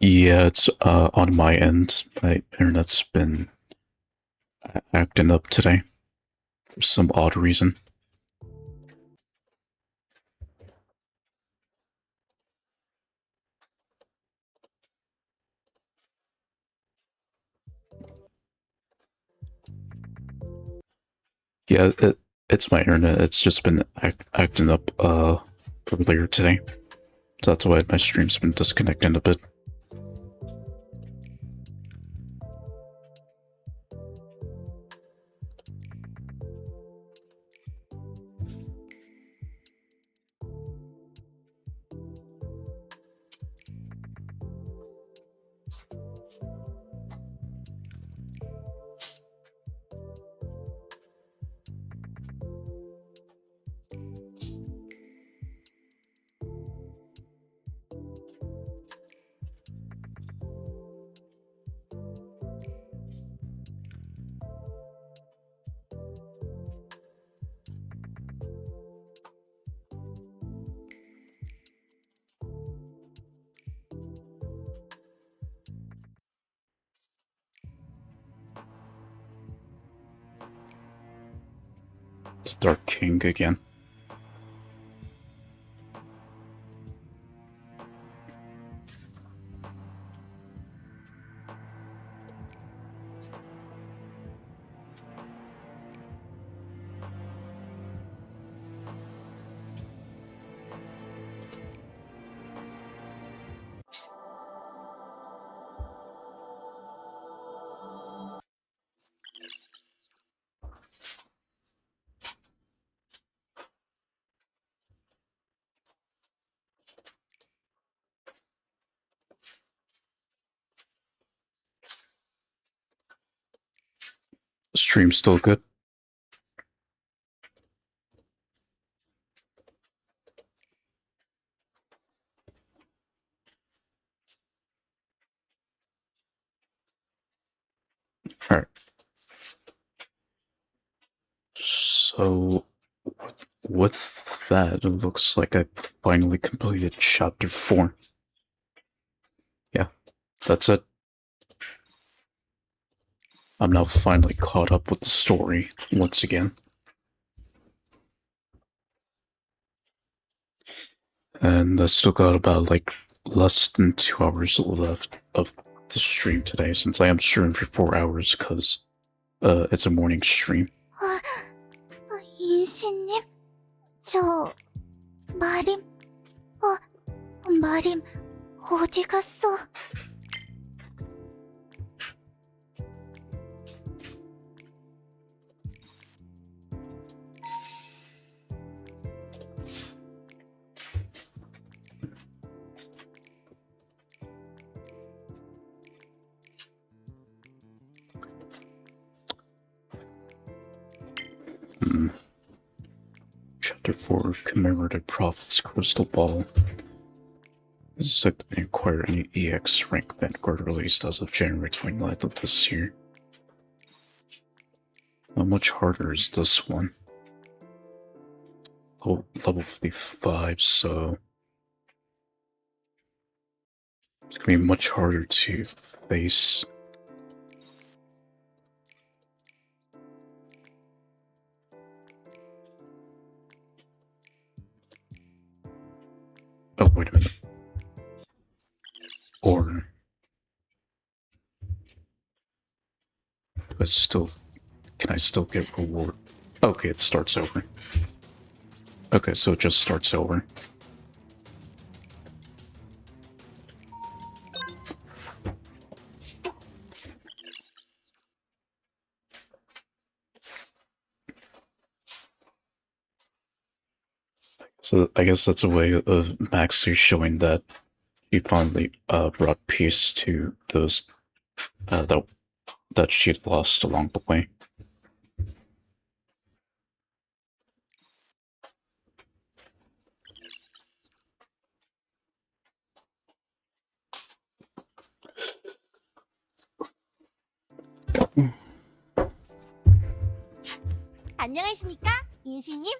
Yeah, it's, on my end. My internet's been acting up today. For some odd reason. Yeah, it's my internet. It's just been acting up, earlier today. So that's why my stream's been disconnecting a bit. The Dark King again. stream still good? Alright. So, with that, it looks like I finally completed chapter 4. Yeah, that's it. I'm now finally caught up with the story once again. And I still got about like less than 2 hours left of the stream today, since I am streaming for 4 hours, because it's a morning stream. 인신님? 저... 마림... 마림... 어디 갔어? Chapter 4, Commemorative Prophet's Crystal Ball. This is said to acquire any EX rank Vanguard released as of January 29th of this year. How much harder is this one? Oh, level 55, so it's gonna be much harder to face. Oh, wait a minute. Or do I still... Can I still get reward? Okay, it starts over. Okay, so it just starts over. So I guess that's a way of Maxie showing that she finally brought peace to those that she lost along the way. 안녕하십니까? 인신님?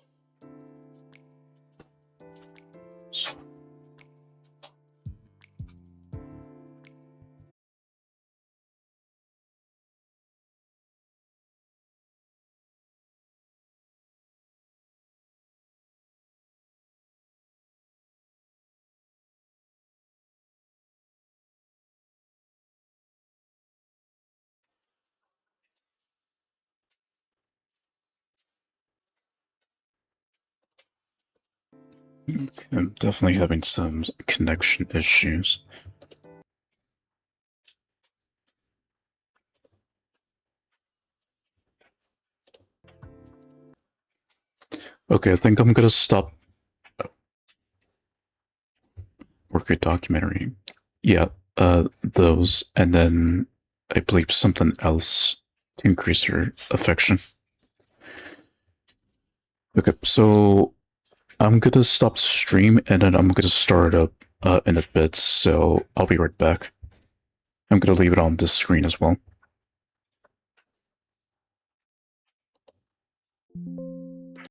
I'm definitely having some connection issues. Okay, I think I'm gonna stop. Work a documentary. Yeah, those, and then I believe something else to increase her affection. Okay, so I'm gonna stop the stream and then I'm gonna start up in a bit, so I'll be right back. I'm gonna leave it on this screen as well.